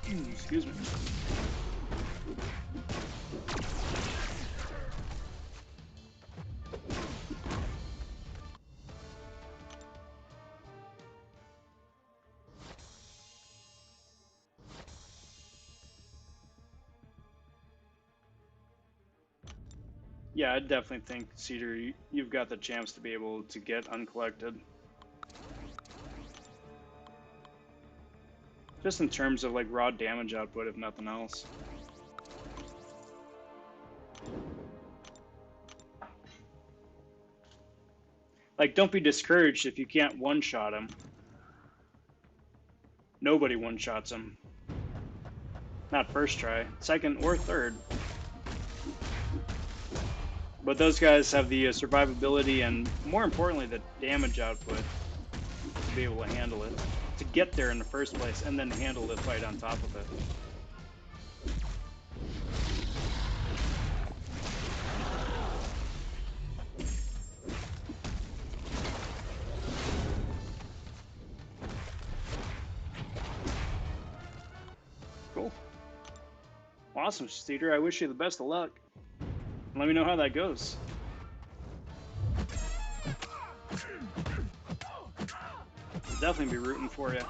Excuse me. Yeah, I definitely think, Cedar, you've got the chance to be able to get uncollected. Just in terms of like raw damage output, if nothing else. Like, don't be discouraged if you can't one-shot him. Nobody one-shots him. Not first try, second or third. But those guys have the survivability and, more importantly, the damage output to be able to handle it. To get there in the first place, and then handle the fight on top of it. Cool. Awesome, Cedar. I wish you the best of luck. Let me know how that goes. I'll definitely be rooting for you.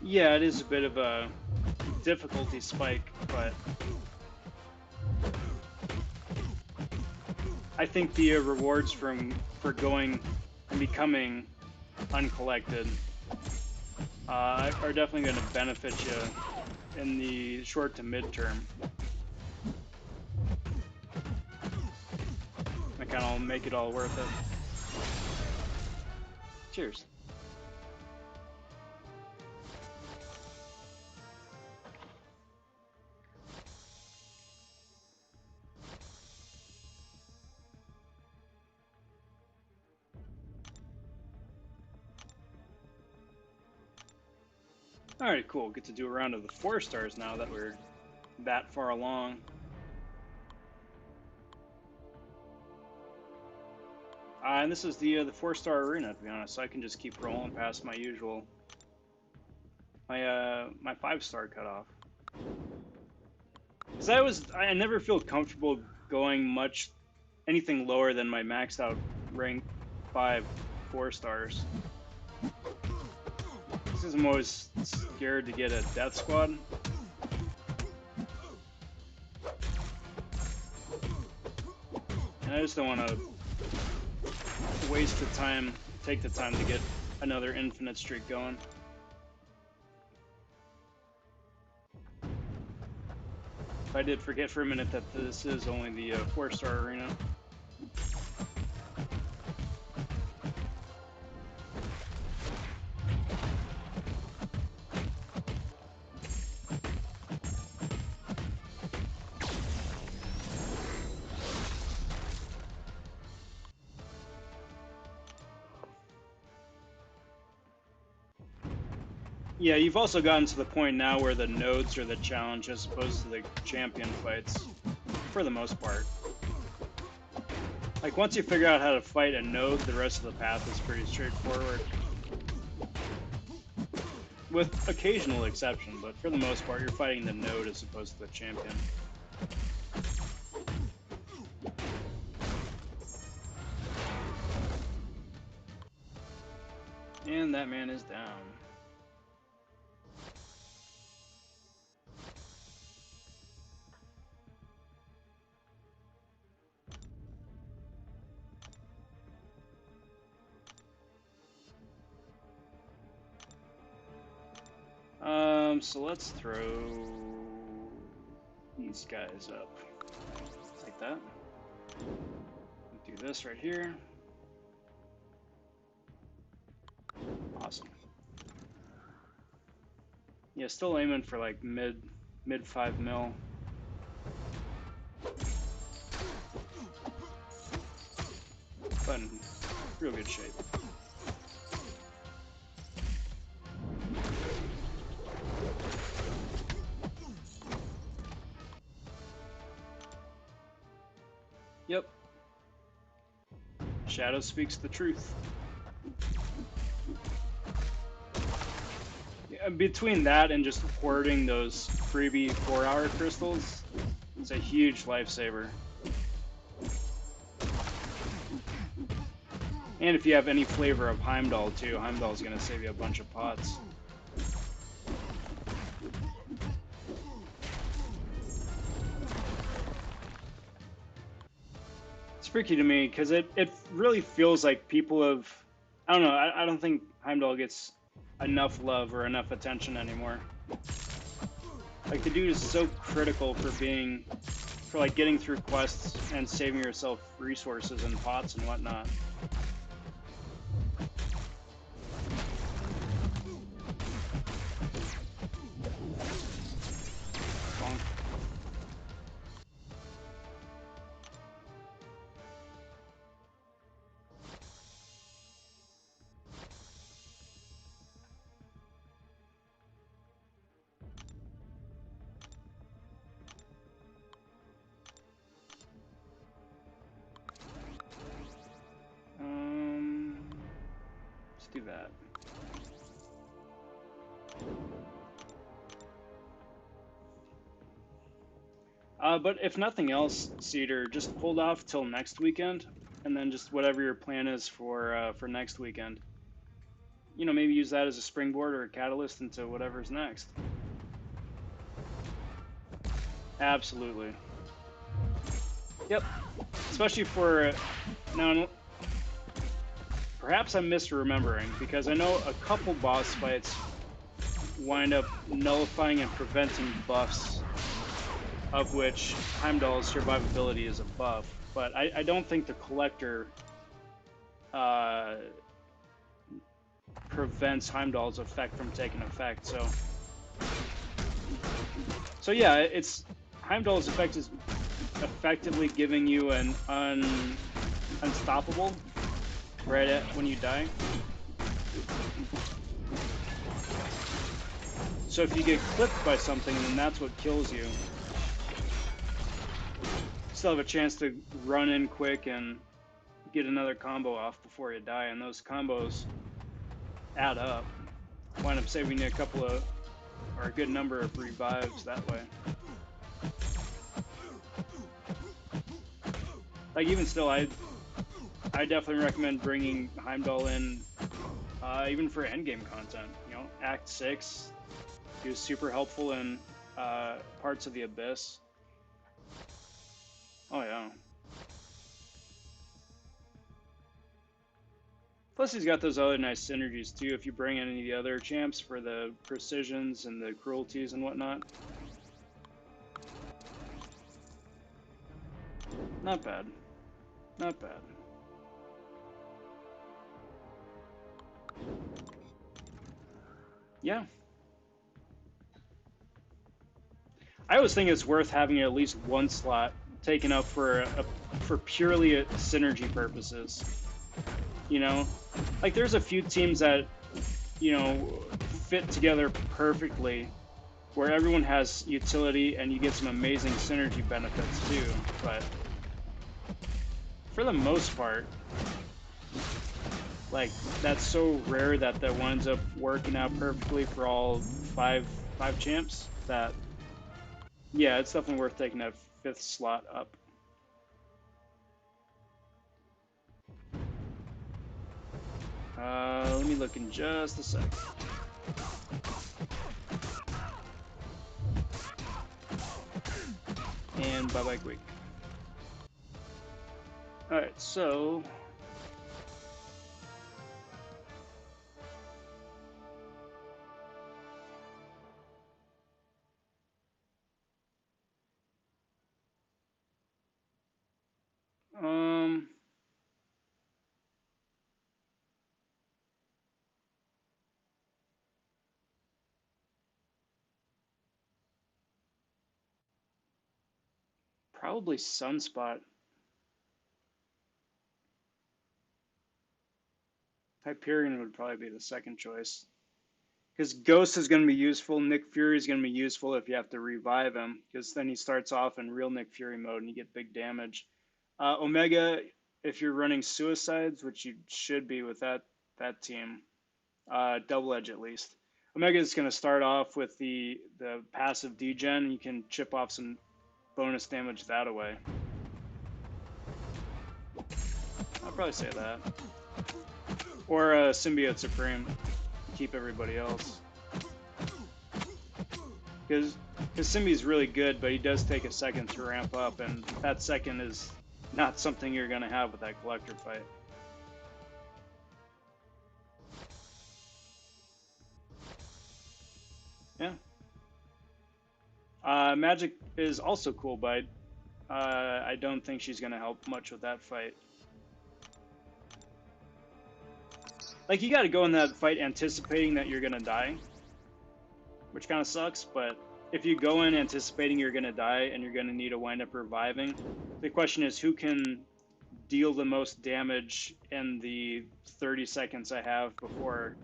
Yeah, it is a bit of a difficulty spike, but I think the rewards for going and becoming uncollected are definitely going to benefit you in the short to mid-term. That kind of make it all worth it. Cheers. Alright, cool. Get to do a round of the 4 stars now that we're that far along. And this is the 4-star arena, to be honest, so I can just keep rolling past my usual, my 5-star cutoff. Because I never feel comfortable going anything lower than my maxed out rank 5 4 stars. Because I'm always scared to get a death squad. And I just don't want to waste the time, take the time to get another infinite streak going. I did forget for a minute that this is only the 4-star arena. Yeah, you've also gotten to the point now where the nodes are the challenge as opposed to the champion fights, for the most part. Like, once you figure out how to fight a node, the rest of the path is pretty straightforward. With occasional exception, but for the most part, you're fighting the node as opposed to the champion. And that man is down. So let's throw these guys up like that. Do this right here. Awesome. Yeah, still aiming for like mid 5 mil. But in real good shape. Yep. Shadow speaks the truth. Yeah, between that and just hoarding those freebie 4-hour crystals, it's a huge lifesaver. And if you have any flavor of Heimdall too, Heimdall's gonna save you a bunch of pots. It's freaky to me because it really feels like people have, I don't know, I don't think Heimdall gets enough love or enough attention anymore. Like, the dude is so critical for like getting through quests and saving yourself resources and pots and whatnot. Bonk. Let's do that. But if nothing else, Cedar, just hold off till next weekend, and then just whatever your plan is for next weekend. You know, maybe use that as a springboard or a catalyst into whatever's next. Absolutely. Yep. Especially for now. Perhaps I'm misremembering because I know a couple boss fights wind up nullifying and preventing buffs, of which Heimdall's survivability is a buff. But I don't think the collector prevents Heimdall's effect from taking effect. So yeah, it's Heimdall's effect is effectively giving you an unstoppable right at when you die. So if you get clipped by something, then that's what kills you. Still have a chance to run in quick and get another combo off before you die, and those combos add up. Wind up saving you a couple of, or a good number of revives that way. Like even still, I definitely recommend bringing Heimdall in, even for endgame content. You know, Act 6, he was super helpful in parts of the Abyss. Oh yeah. Plus he's got those other nice synergies too if you bring in any of the other champs for the precisions and the cruelties and whatnot. Not bad. Not bad. Yeah. I always think it's worth having at least one slot taken up for purely synergy purposes. You know, like there's a few teams that, you know, fit together perfectly, where everyone has utility and you get some amazing synergy benefits too. But for the most part, like that's so rare that winds up working out perfectly for all five champs that yeah, it's definitely worth taking that 5th slot up. Let me look in just a sec. And bye-bye quick. Alright, so probably Sunspot. Hyperion would probably be the second choice. Because Ghost is going to be useful. Nick Fury is going to be useful if you have to revive him, because then he starts off in real Nick Fury mode and you get big damage. Omega, if you're running Suicides, which you should be with that team, Double Edge at least. Omega is going to start off with the passive degen, and you can chip off some bonus damage that way. I'll probably say that. Or Symbiote Supreme. Keep everybody else. Because Symbiote's really good, but he does take a second to ramp up, and that second is not something you're going to have with that collector fight. Yeah. Magic is also cool, but I don't think she's going to help much with that fight. Like, you got to go in that fight anticipating that you're going to die, which kind of sucks, but if you go in anticipating you're going to die and you're going to need to wind up reviving, the question is who can deal the most damage in the 30 seconds I have before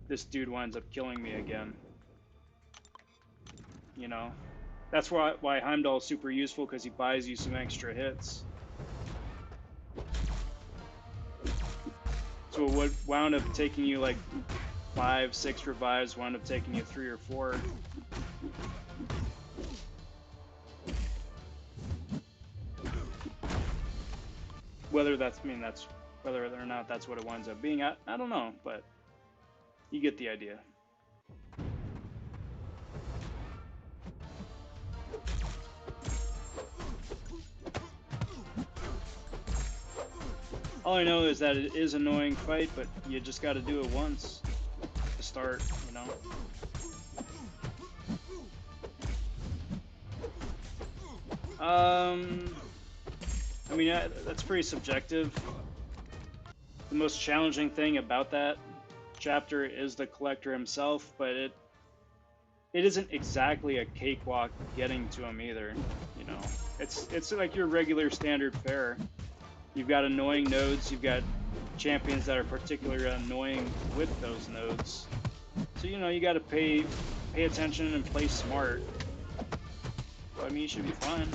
this dude winds up killing me again. You know? That's why Heimdall is super useful, because he buys you some extra hits. So what wound up taking you like 5, 6 revives wound up taking you 3 or 4. Whether that's, I mean, that's whether or not that's what it winds up being, I don't know, but you get the idea. All I know is that it is an annoying fight, but you just got to do it once to start, you know? I mean, that's pretty subjective. The most challenging thing about that chapter is the collector himself, but it isn't exactly a cakewalk getting to him either, you know? It's like your regular standard fare. You've got annoying nodes, you've got champions that are particularly annoying with those nodes. So, you know, you gotta pay attention and play smart. But, I mean, you should be fine.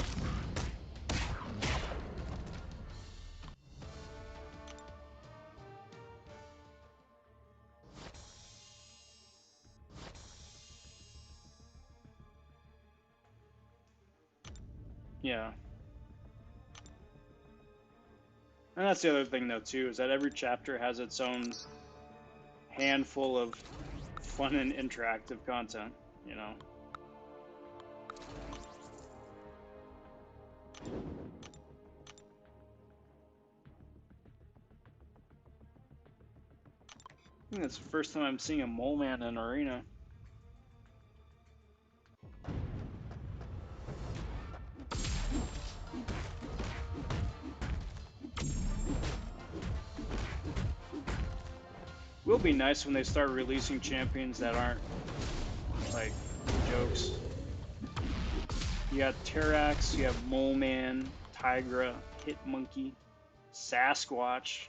Yeah. And that's the other thing, though, too, is that every chapter has its own handful of fun and interactive content, you know? I think that's the first time I'm seeing a mole man in an arena. Will be nice when they start releasing champions that aren't, like, jokes. You got Terrax, you have Mole Man, Tigra, Hitmonkey, Sasquatch.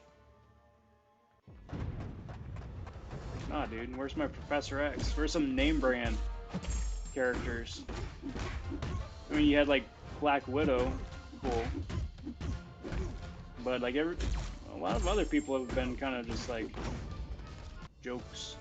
Like, nah, dude, where's my Professor X? Where's some name brand characters? I mean, you had, like, Black Widow, cool. But, like, a lot of other people have been kind of just, like, jokes.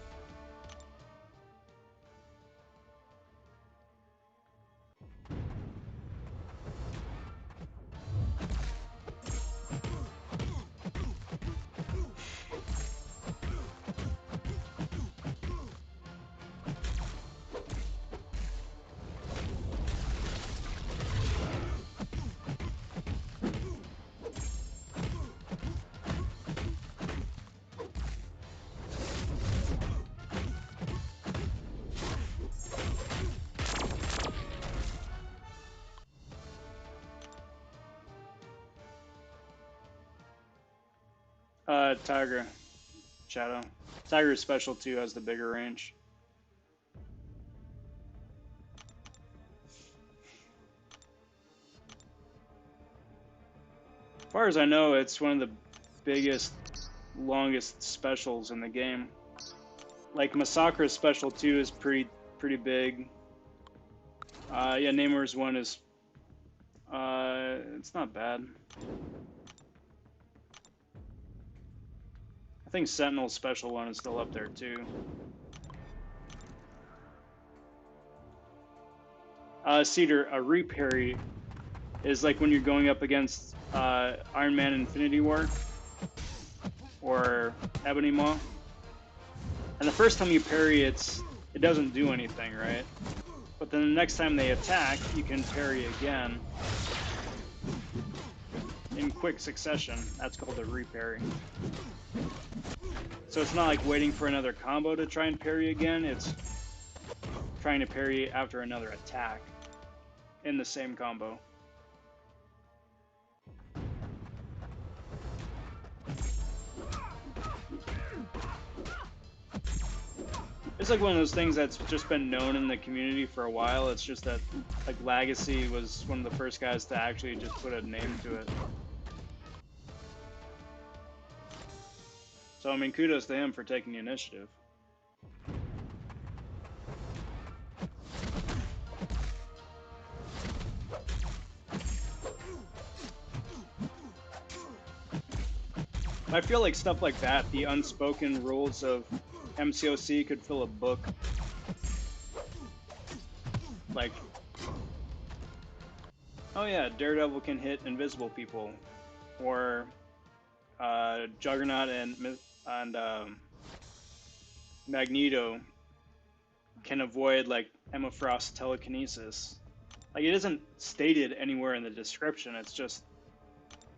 Tiger. Shadow. Tiger's special too, has the bigger range. As far as I know, it's one of the biggest, longest specials in the game. Like, Masacra's special 2 is pretty big. Yeah, Namor's one is, it's not bad. I think Sentinel's special one is still up there too. Cedar, a reparry is like when you're going up against Iron Man Infinity War or Ebony Maw. And the first time you parry, it doesn't do anything, right? But then the next time they attack, you can parry again in quick succession. That's called a reparry. So it's not like waiting for another combo to try and parry again, it's trying to parry after another attack in the same combo. It's like one of those things that's just been known in the community for a while. It's just that, like, Legacy was one of the first guys to actually just put a name to it. So, I mean, kudos to him for taking the initiative. I feel like stuff like that, the unspoken rules of MCOC could fill a book. Like, oh yeah, Daredevil can hit invisible people, or Juggernaut and Magneto can avoid like Emma Frost telekinesis. Like, it isn't stated anywhere in the description. It's just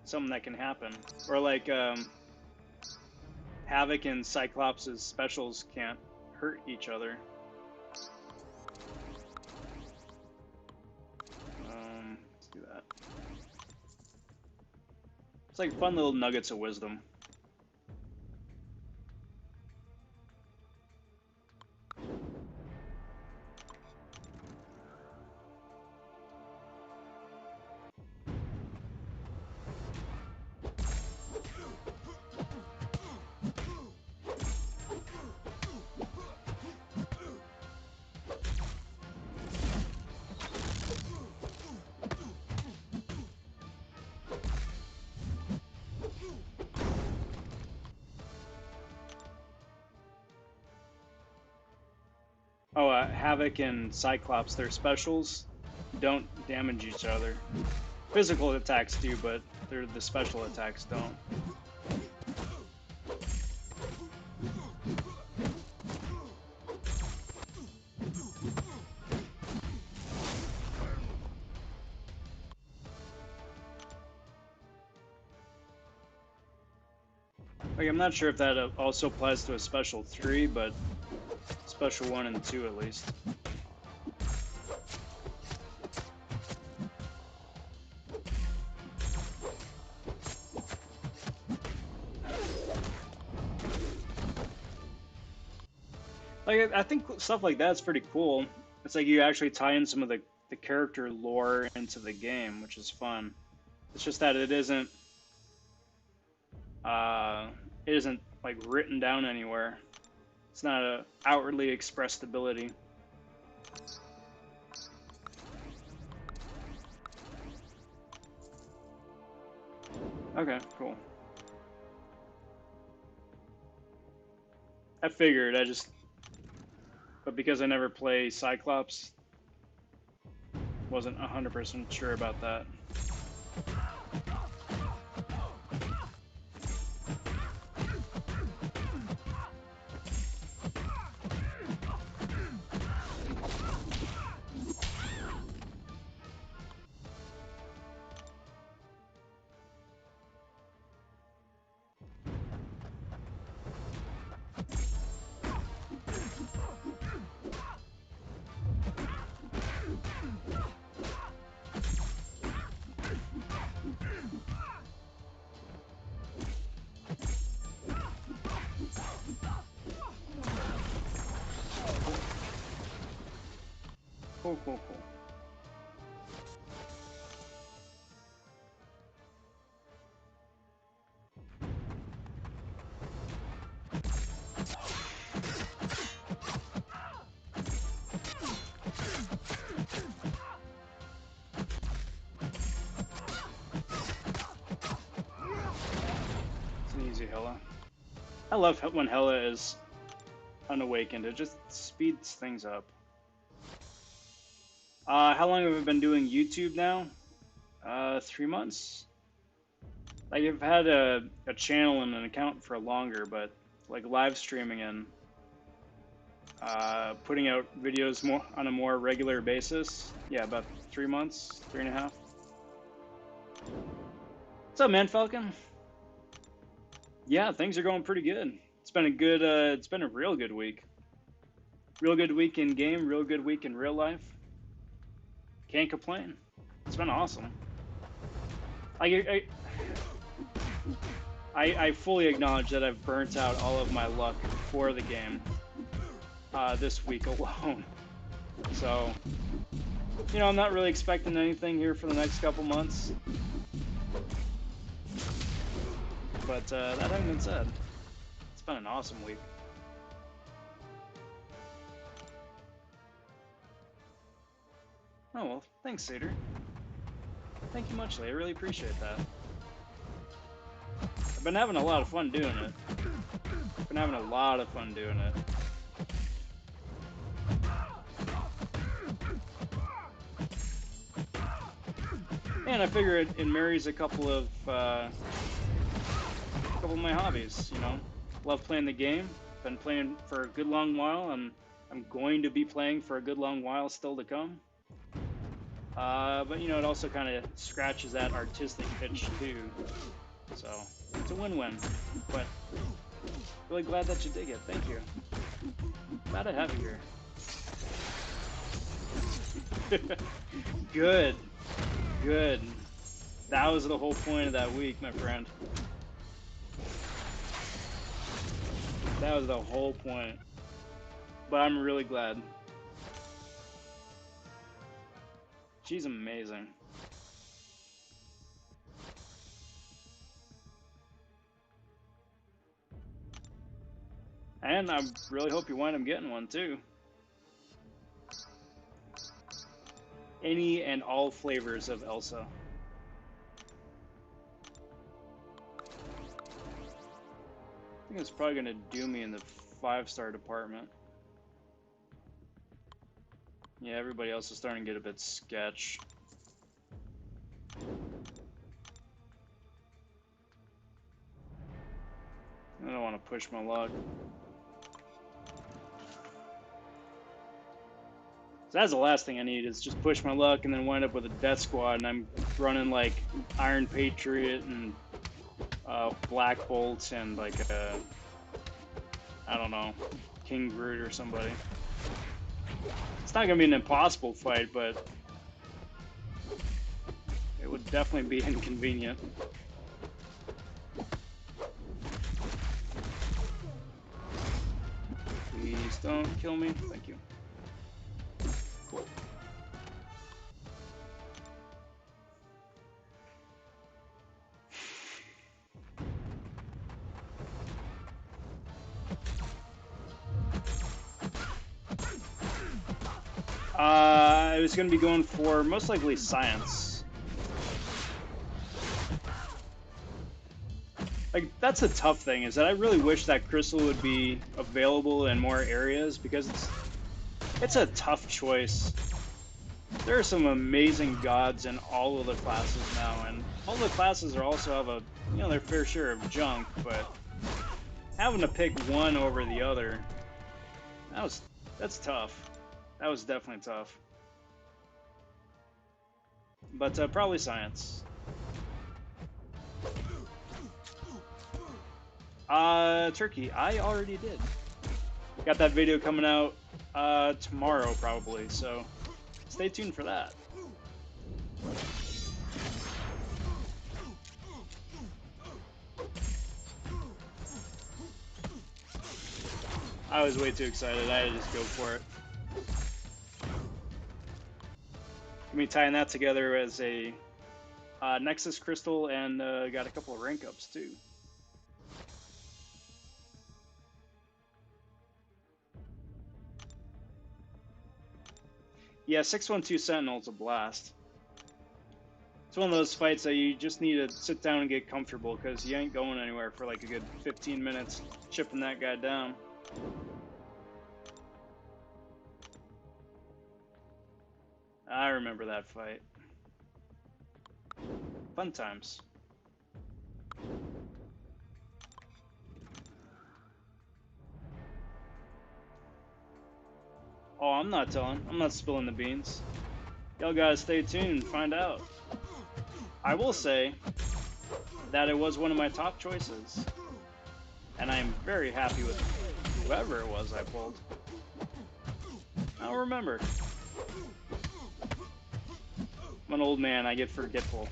something that can happen. Or like Havoc and Cyclops' specials can't hurt each other. Let's do that. It's like fun little nuggets of wisdom. Oh, Havoc and Cyclops, their specials don't damage each other. Physical attacks do, but the special attacks don't. Like, I'm not sure if that also applies to a special 3, but special 1 and 2 at least. Like, I think stuff like that's pretty cool. It's like you actually tie in some of the character lore into the game, which is fun. It's just that it isn't like written down anywhere. It's not a outwardly expressed ability. Okay, cool. I figured, but because I never play Cyclops, wasn't 100% sure about that. Cool, cool, cool. It's an easy Hela. I love when Hela is unawakened. It just speeds things up. How long have I been doing YouTube now? 3 months. Like, I've had a channel and an account for longer, but like live streaming and putting out videos more on a more regular basis. Yeah, about 3 months, 3.5. What's up, man, Falcon? Yeah, things are going pretty good. It's been a good. It's been a real good week. Real good week in game. Real good week in real life. Can't complain. It's been awesome. I fully acknowledge that I've burnt out all of my luck for the game this week alone. So, I'm not really expecting anything here for the next couple months. But that having been said, it's been an awesome week. Oh, well, thanks, Sater. Thank you muchly. I really appreciate that. been having a lot of fun doing it. Been having a lot of fun doing it. And I figure it marries a couple of my hobbies, you know. Love playing the game. Been playing for a good long while, and I'm going to be playing for a good long while still to come. But you know, it also kind of scratches that artistic itch too. So it's a win-win. But really glad that you dig it. Thank you. Glad to have you here. Good. Good. That was the whole point of that week, my friend. That was the whole point. But I'm really glad. She's amazing. And I really hope you wind up getting one too. Any and all flavors of Elsa. I think it's probably going to do me in the 5-star department. Yeah, everybody else is starting to get a bit sketch. I don't want to push my luck. So that's the last thing I need, is just push my luck and then wind up with a death squad, and I'm running like Iron Patriot and Black Bolt and like I don't know, King Groot or somebody. It's not gonna be an impossible fight, but it would definitely be inconvenient. Please don't kill me. Thank you. Cool. I was going to be going for most likely science. Like, that's a tough thing, is that I really wish that crystal would be available in more areas, because it's a tough choice. There are some amazing gods in all of the classes now, and all the classes are also have a, you know, their fair share of junk, but having to pick one over the other, that's tough. That was definitely tough. But probably science. Turkey, I already did. Got that video coming out tomorrow probably, so stay tuned for that. I was way too excited. I had to just go for it. Gonna be tying that together as a Nexus crystal, and got a couple of rank ups too. Yeah, 612 Sentinel's a blast. It's one of those fights that you just need to sit down and get comfortable, because you ain't going anywhere for like a good 15 minutes chipping that guy down. I remember that fight. Fun times. Oh, I'm not telling. I'm not spilling the beans. Y'all gotta stay tuned and find out. I will say that it was one of my top choices, and I am very happy with whoever it was I pulled. I don't remember. I'm an old man, I get forgetful.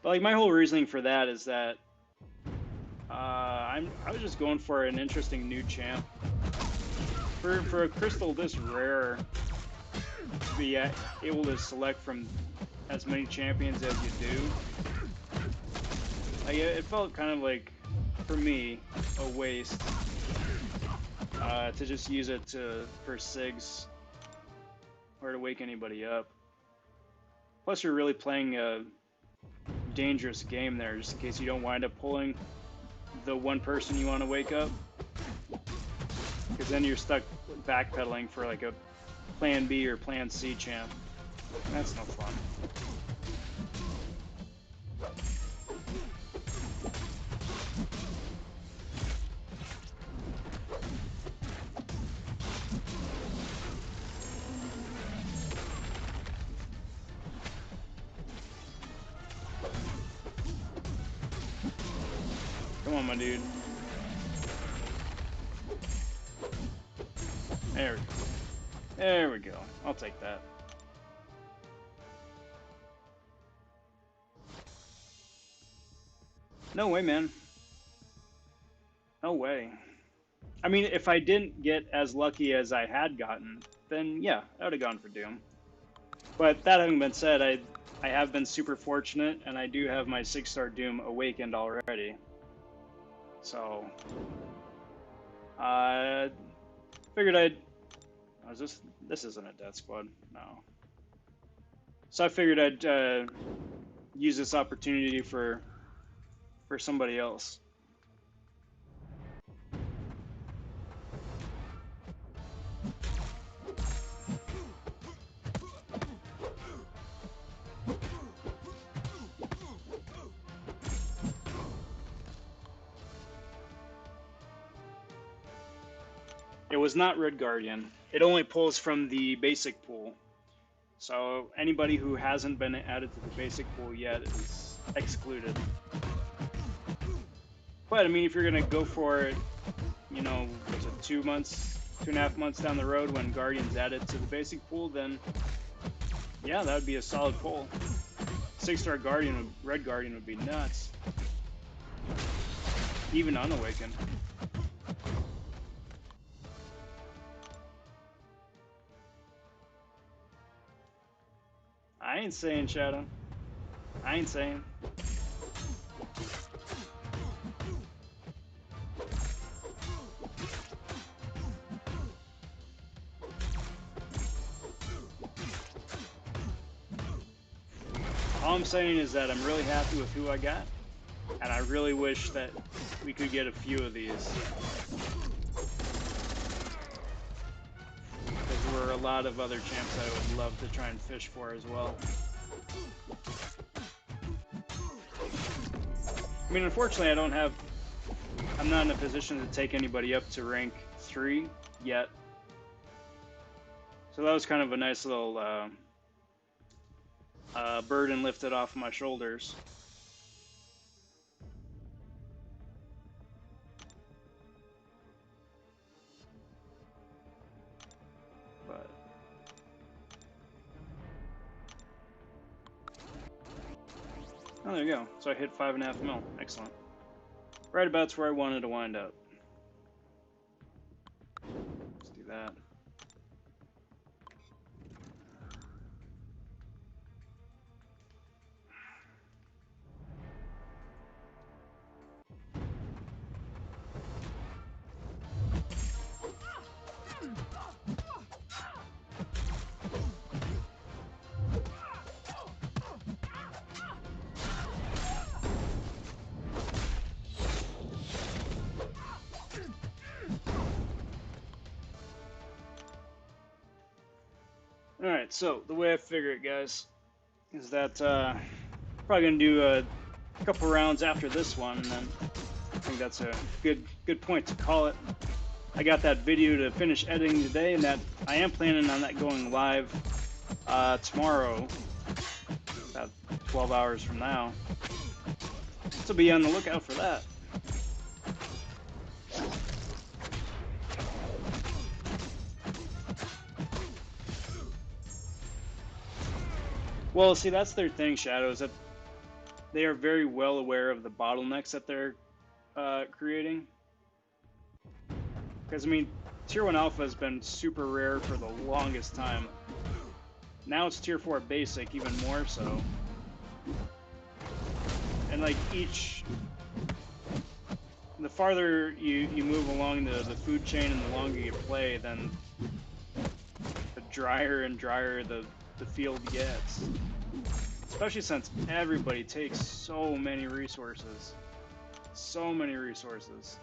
But like, my whole reasoning for that is that I was just going for an interesting new champ. For a crystal this rare, to be able to select from as many champions as you do, like, it felt kind of like, for me, a waste. to just use it for SIGs or to wake anybody up. Plus, you're really playing a dangerous game there, just in case you don't wind up pulling the one person you want to wake up. Because then you're stuck backpedaling for like a plan B or plan C champ. That's no fun. Come on, my dude. There we go. There we go. I'll take that. No way, man. No way. I mean, if I didn't get as lucky as I had gotten, then yeah, I would have gone for Doom. But that having been said, I have been super fortunate, and I do have my 6-star Doom awakened already. So, figured I'd. Oh, this isn't a death squad, no. So I figured I'd use this opportunity for somebody else. It was not Red Guardian. It only pulls from the basic pool. So anybody who hasn't been added to the basic pool yet is excluded. But I mean, if you're gonna go for it, you know, was it 2 months, 2.5 months down the road when Guardian's added to the basic pool, then yeah, that would be a solid pull. 6-star Guardian, Red Guardian would be nuts. Even unawakened. I ain't saying, Shadow. I ain't saying. All I'm saying is that I'm really happy with who I got, and I really wish that we could get a few of these. Because there were a lot of other champs I would love to try and fish for as well. I mean, unfortunately, I'm not in a position to take anybody up to rank 3 yet. So that was kind of a nice little burden lifted off my shoulders. But oh, there you go. So I hit 5.5 mil. Excellent. Right about where I wanted to wind up. Let's do that. Alright, so the way I figure it, guys, is that probably going to do a couple rounds after this one, and then I think that's a good point to call it. I got that video to finish editing today, and that I am planning on that going live tomorrow, about 12 hours from now. So be on the lookout for that. Well, see, that's their thing, Shadow, is that they are very well aware of the bottlenecks that they're creating. Because, I mean, Tier 1 Alpha has been super rare for the longest time. Now it's Tier 4 Basic, even more so. And, like, each the farther you move along the food chain and the longer you play, then the drier and drier the field gets. Especially since everybody takes so many resources. So many resources.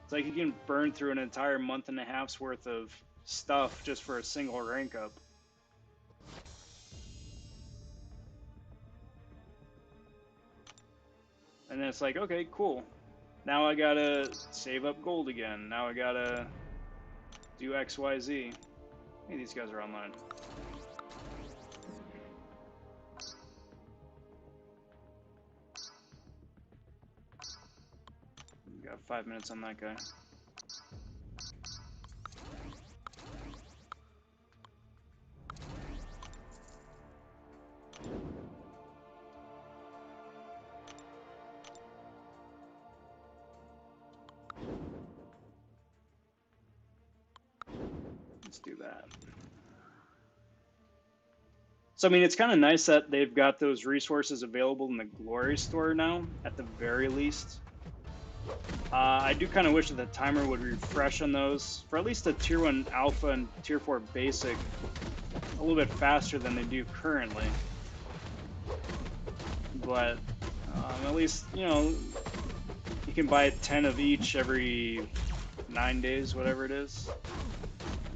It's like you can burn through an entire month and a half's worth of stuff just for a single rank up. And then it's like, okay, cool. Now I gotta save up gold again. Now I gotta do XYZ. Hey, these guys are online. We got 5 minutes on that guy. Let's do that. So, I mean, it's kind of nice that they've got those resources available in the Glory store now, at the very least. I do kind of wish that the timer would refresh on those, for at least the Tier 1 Alpha and Tier 4 Basic, a little bit faster than they do currently. But, at least, you know, you can buy 10 of each every 9 days, whatever it is.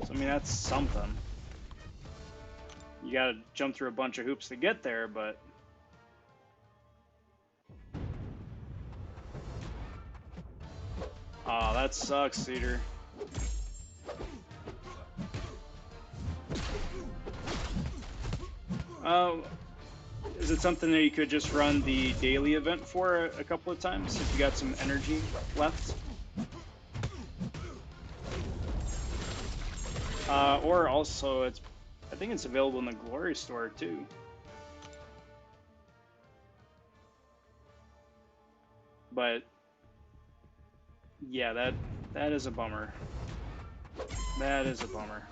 So, I mean, that's something. You gotta jump through a bunch of hoops to get there, but... Aw, that sucks, Cedar. Is it something that you could just run the daily event for a couple of times if you got some energy left? Or also, I think it's available in the Glory store too. But yeah, that is a bummer. That is a bummer.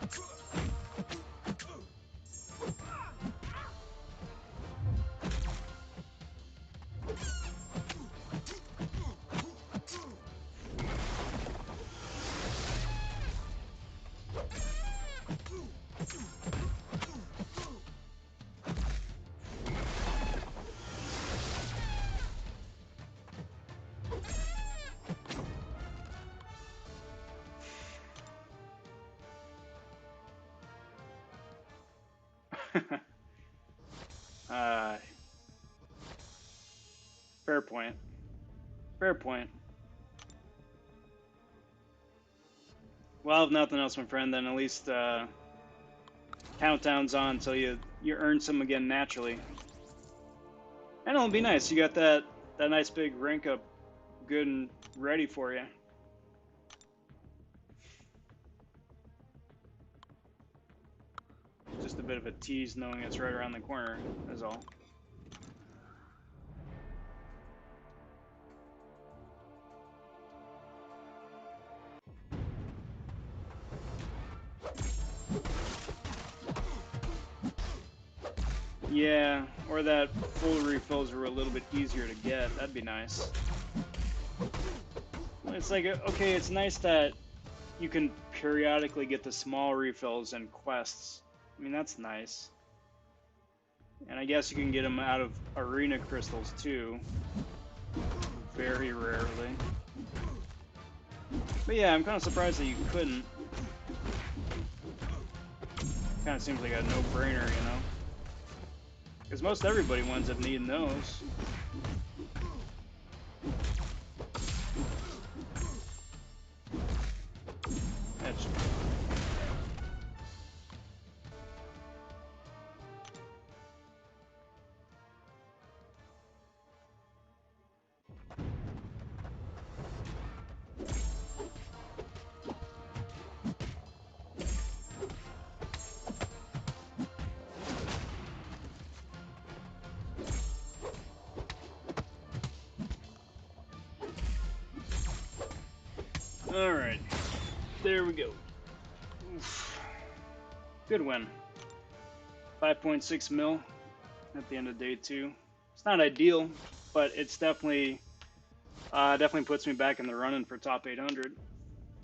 Fair point. Fair point. Well, if nothing else, my friend, then at least countdown's on until you earn some again naturally. And it'll be nice. You got that nice big rank up good and ready for you. Just a bit of a tease knowing it's right around the corner, is all. Yeah, or that full refills were a little bit easier to get. That'd be nice. It's like, okay, it's nice that you can periodically get the small refills and quests. I mean, that's nice. And I guess you can get them out of arena crystals too. Very rarely. But yeah, I'm kind of surprised that you couldn't. Kind of seems like a no-brainer, you know? Because most everybody winds up needing those. That's... Alright, there we go. Oof. Good win. 5.6 mil at the end of day 2. It's not ideal, but it's definitely Definitely puts me back in the running for top 800,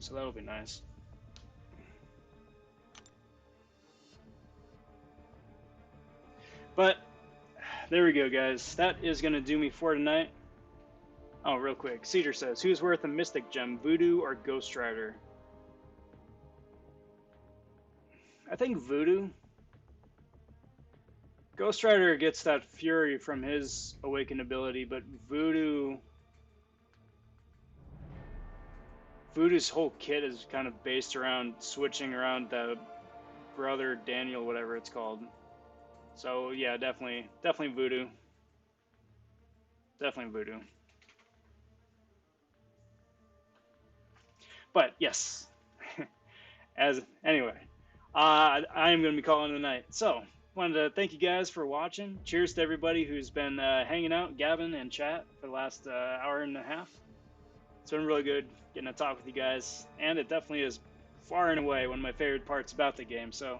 so that'll be nice. But there we go, guys. That is going to do me for tonight. Oh, real quick. Cedar says, who's worth a Mystic Gem, Voodoo or Ghost Rider? I think Voodoo. Ghost Rider gets that fury from his awakened ability, but Voodoo's whole kit is kind of based around switching around the brother Daniel, whatever it's called. So yeah, definitely Voodoo. Definitely Voodoo. But yes, anyway, I am going to be calling it a night. So wanted to thank you guys for watching. Cheers to everybody who's been hanging out, gabbing, and chat for the last hour and a half. It's been really good getting to talk with you guys, and it definitely is far and away one of my favorite parts about the game. So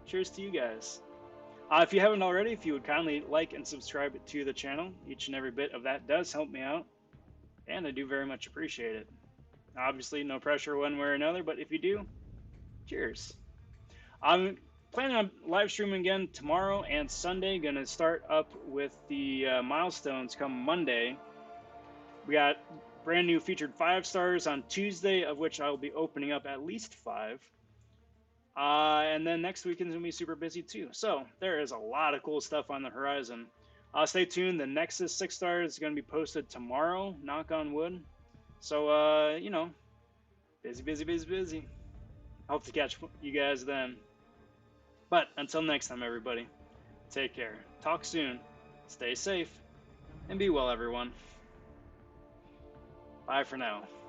cheers to you guys. If you haven't already, if you would kindly like and subscribe to the channel, each and every bit of that does help me out, and I do very much appreciate it. Obviously, no pressure one way or another, but if you do, cheers. I'm planning on live streaming again tomorrow and Sunday. Gonna start up with the milestones come Monday. We got brand new featured 5 stars on Tuesday, of which I will be opening up at least 5. And then next weekend's gonna be super busy too. So there is a lot of cool stuff on the horizon. Stay tuned. The Nexus 6 stars is gonna be posted tomorrow. Knock on wood. So you know, busy. Hope to catch you guys then. But until next time, everybody, take care. Talk soon. Stay safe and be well, everyone. Bye for now.